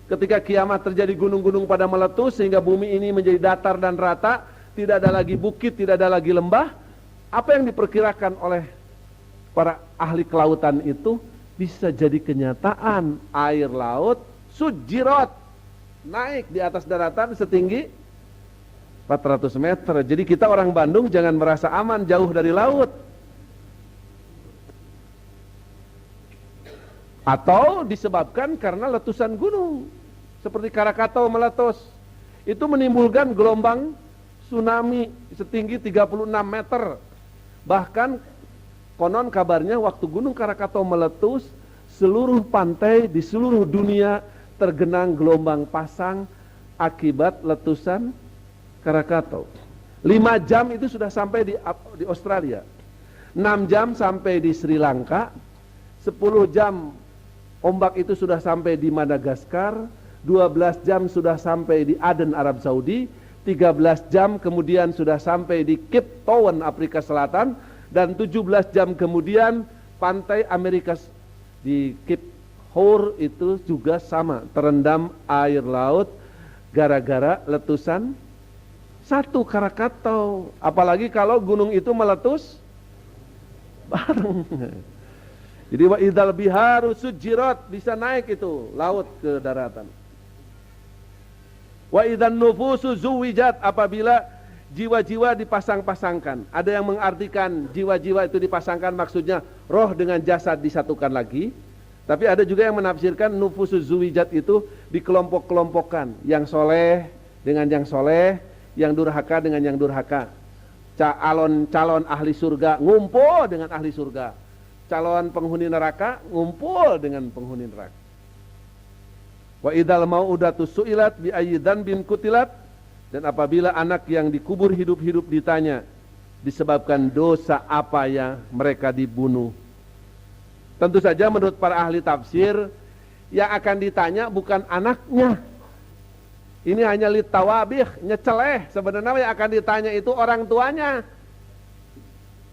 ketika kiamat terjadi gunung-gunung pada meletus sehingga bumi ini menjadi datar dan rata, tidak ada lagi bukit, tidak ada lagi lembah, apa yang diperkirakan oleh para ahli kelautan itu bisa jadi kenyataan. Air laut sujirot, naik di atas daratan setinggi 400 meter. Jadi kita orang Bandung jangan merasa aman jauh dari laut. Atau disebabkan karena letusan gunung seperti Krakatau meletus, itu menimbulkan gelombang tsunami setinggi 36 meter. Bahkan konon kabarnya waktu gunung Krakatau meletus, seluruh pantai di seluruh dunia tergenang gelombang pasang akibat letusan Krakatau. 5 jam itu sudah sampai di Australia, 6 jam sampai di Sri Lanka, 10 jam ombak itu sudah sampai di Madagaskar, 12 jam sudah sampai di Aden, Arab Saudi, 13 jam kemudian sudah sampai di Cape Town, Afrika Selatan, dan 17 jam kemudian pantai Amerika di Cape Horn itu juga sama, terendam air laut gara-gara letusan satu Krakatau. Apalagi kalau gunung itu meletus bareng. Jadi wa idzal biharu sujirat, bisa naik itu laut ke daratan. Wa idzan nufusu zuwijat, apabila jiwa-jiwa dipasang-pasangkan. Ada yang mengartikan jiwa-jiwa itu dipasangkan maksudnya roh dengan jasad disatukan lagi. Tapi ada juga yang menafsirkan nufusu zuwijat itu dikelompok-kelompokkan. Yang soleh dengan yang soleh, yang durhaka dengan yang durhaka. Calon ahli surga ngumpul dengan ahli surga. Calon penghuni neraka ngumpul dengan penghuni neraka. Wa idzal mau'udatu su'ilat bi ayyi dzanbin qutilat, dan apabila anak yang dikubur hidup-hidup ditanya disebabkan dosa apa yang mereka dibunuh. Tentu saja menurut para ahli tafsir yang akan ditanya bukan anaknya. Ini hanya litawabih, nyeceleh. Sebenarnya yang akan ditanya itu orang tuanya.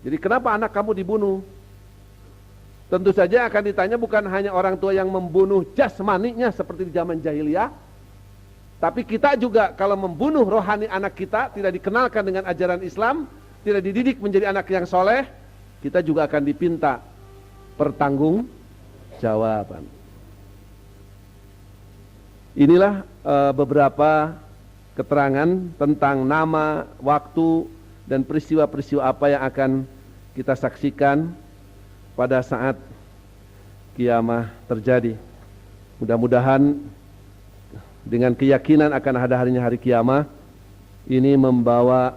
Jadi kenapa anak kamu dibunuh? Tentu saja akan ditanya bukan hanya orang tua yang membunuh jasmaninya seperti di zaman jahiliyah, tapi kita juga kalau membunuh rohani anak kita, tidak dikenalkan dengan ajaran Islam, tidak dididik menjadi anak yang soleh, kita juga akan dipinta pertanggungjawaban. Inilah beberapa keterangan tentang nama, waktu, dan peristiwa-peristiwa apa yang akan kita saksikan pada saat kiamah terjadi. Mudah-mudahan dengan keyakinan akan ada harinya hari kiamah, ini membawa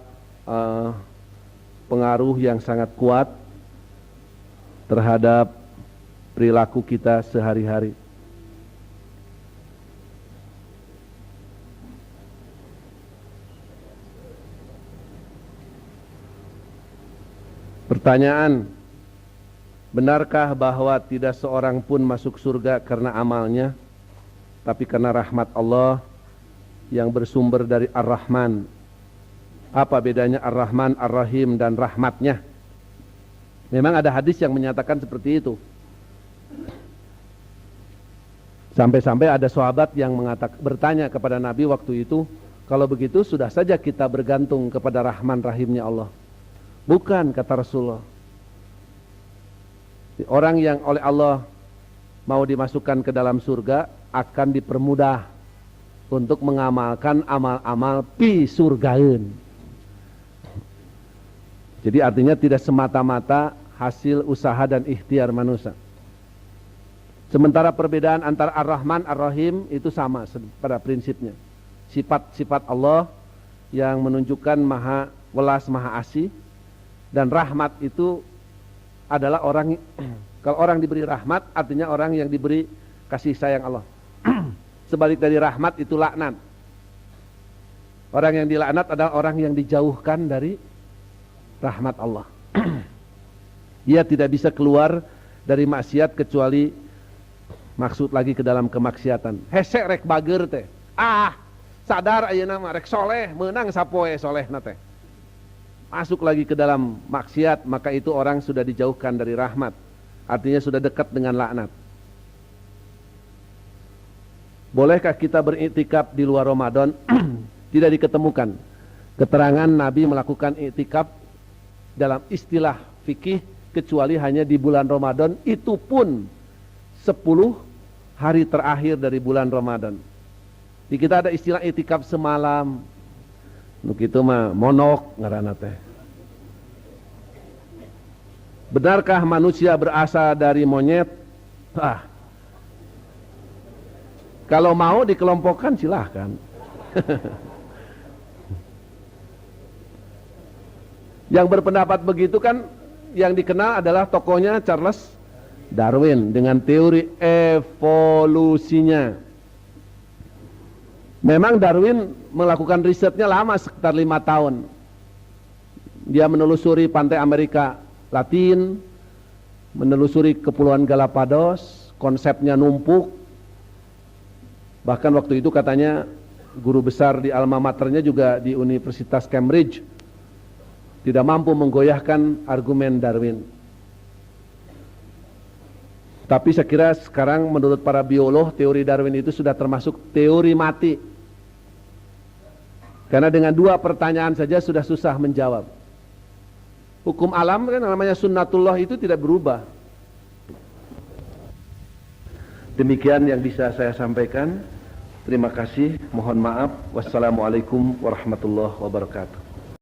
pengaruh yang sangat kuat terhadap perilaku kita sehari-hari. Pertanyaan, benarkah bahwa tidak seorang pun masuk surga karena amalnya, tapi karena rahmat Allah yang bersumber dari Ar-Rahman? Apa bedanya Ar-Rahman, Ar-Rahim, dan rahmatnya? Memang ada hadis yang menyatakan seperti itu. Sampai-sampai ada sahabat yang bertanya kepada Nabi waktu itu, kalau begitu sudah saja kita bergantung kepada Rahman Rahimnya Allah. Bukan, kata Rasulullah. Orang yang oleh Allah mau dimasukkan ke dalam surga akan dipermudah untuk mengamalkan amal-amal pi surgaeun. Jadi artinya tidak semata-mata hasil usaha dan ikhtiar manusia. Sementara perbedaan antara Ar-Rahman, Ar-Rahim itu sama pada prinsipnya. Sifat-sifat Allah yang menunjukkan maha welas, maha asih. Dan rahmat itu adalah orang, kalau orang diberi rahmat artinya orang yang diberi kasih sayang Allah. Sebalik dari rahmat itu laknat. Orang yang dilaknat adalah orang yang dijauhkan dari rahmat Allah. Ia tidak bisa keluar dari maksiat kecuali maksud lagi ke dalam kemaksiatan. Hesek rek bager teh. Sadar ayeuna mah rek soleh, menang sapoe solehna teh. Masuk lagi ke dalam maksiat, maka itu orang sudah dijauhkan dari rahmat. Artinya sudah dekat dengan laknat. Bolehkah kita beriktikaf di luar Ramadan? Tidak diketemukan keterangan Nabi melakukan iktikaf dalam istilah fikih kecuali hanya di bulan Ramadan, itu pun 10 hari terakhir dari bulan Ramadan. Di kita ada istilah iktikaf semalam. Nuk itu mah monok ngaranna teh. Benarkah manusia berasal dari monyet? Kalau mau dikelompokkan silahkan. Yang berpendapat begitu kan yang dikenal adalah tokohnya Charles Darwin dengan teori evolusinya. Memang Darwin melakukan risetnya lama, sekitar 5 tahun. Dia menelusuri pantai Amerika Latin, menelusuri Kepulauan Galapagos, konsepnya numpuk. Bahkan waktu itu katanya guru besar di alma maternya juga di Universitas Cambridge tidak mampu menggoyahkan argumen Darwin. Tapi saya kira sekarang menurut para biolog, teori Darwin itu sudah termasuk teori mati. Karena dengan 2 pertanyaan saja sudah susah menjawab. Hukum alam kan namanya sunnatullah itu tidak berubah. Demikian yang bisa saya sampaikan. Terima kasih, mohon maaf. Wassalamualaikum warahmatullahi wabarakatuh.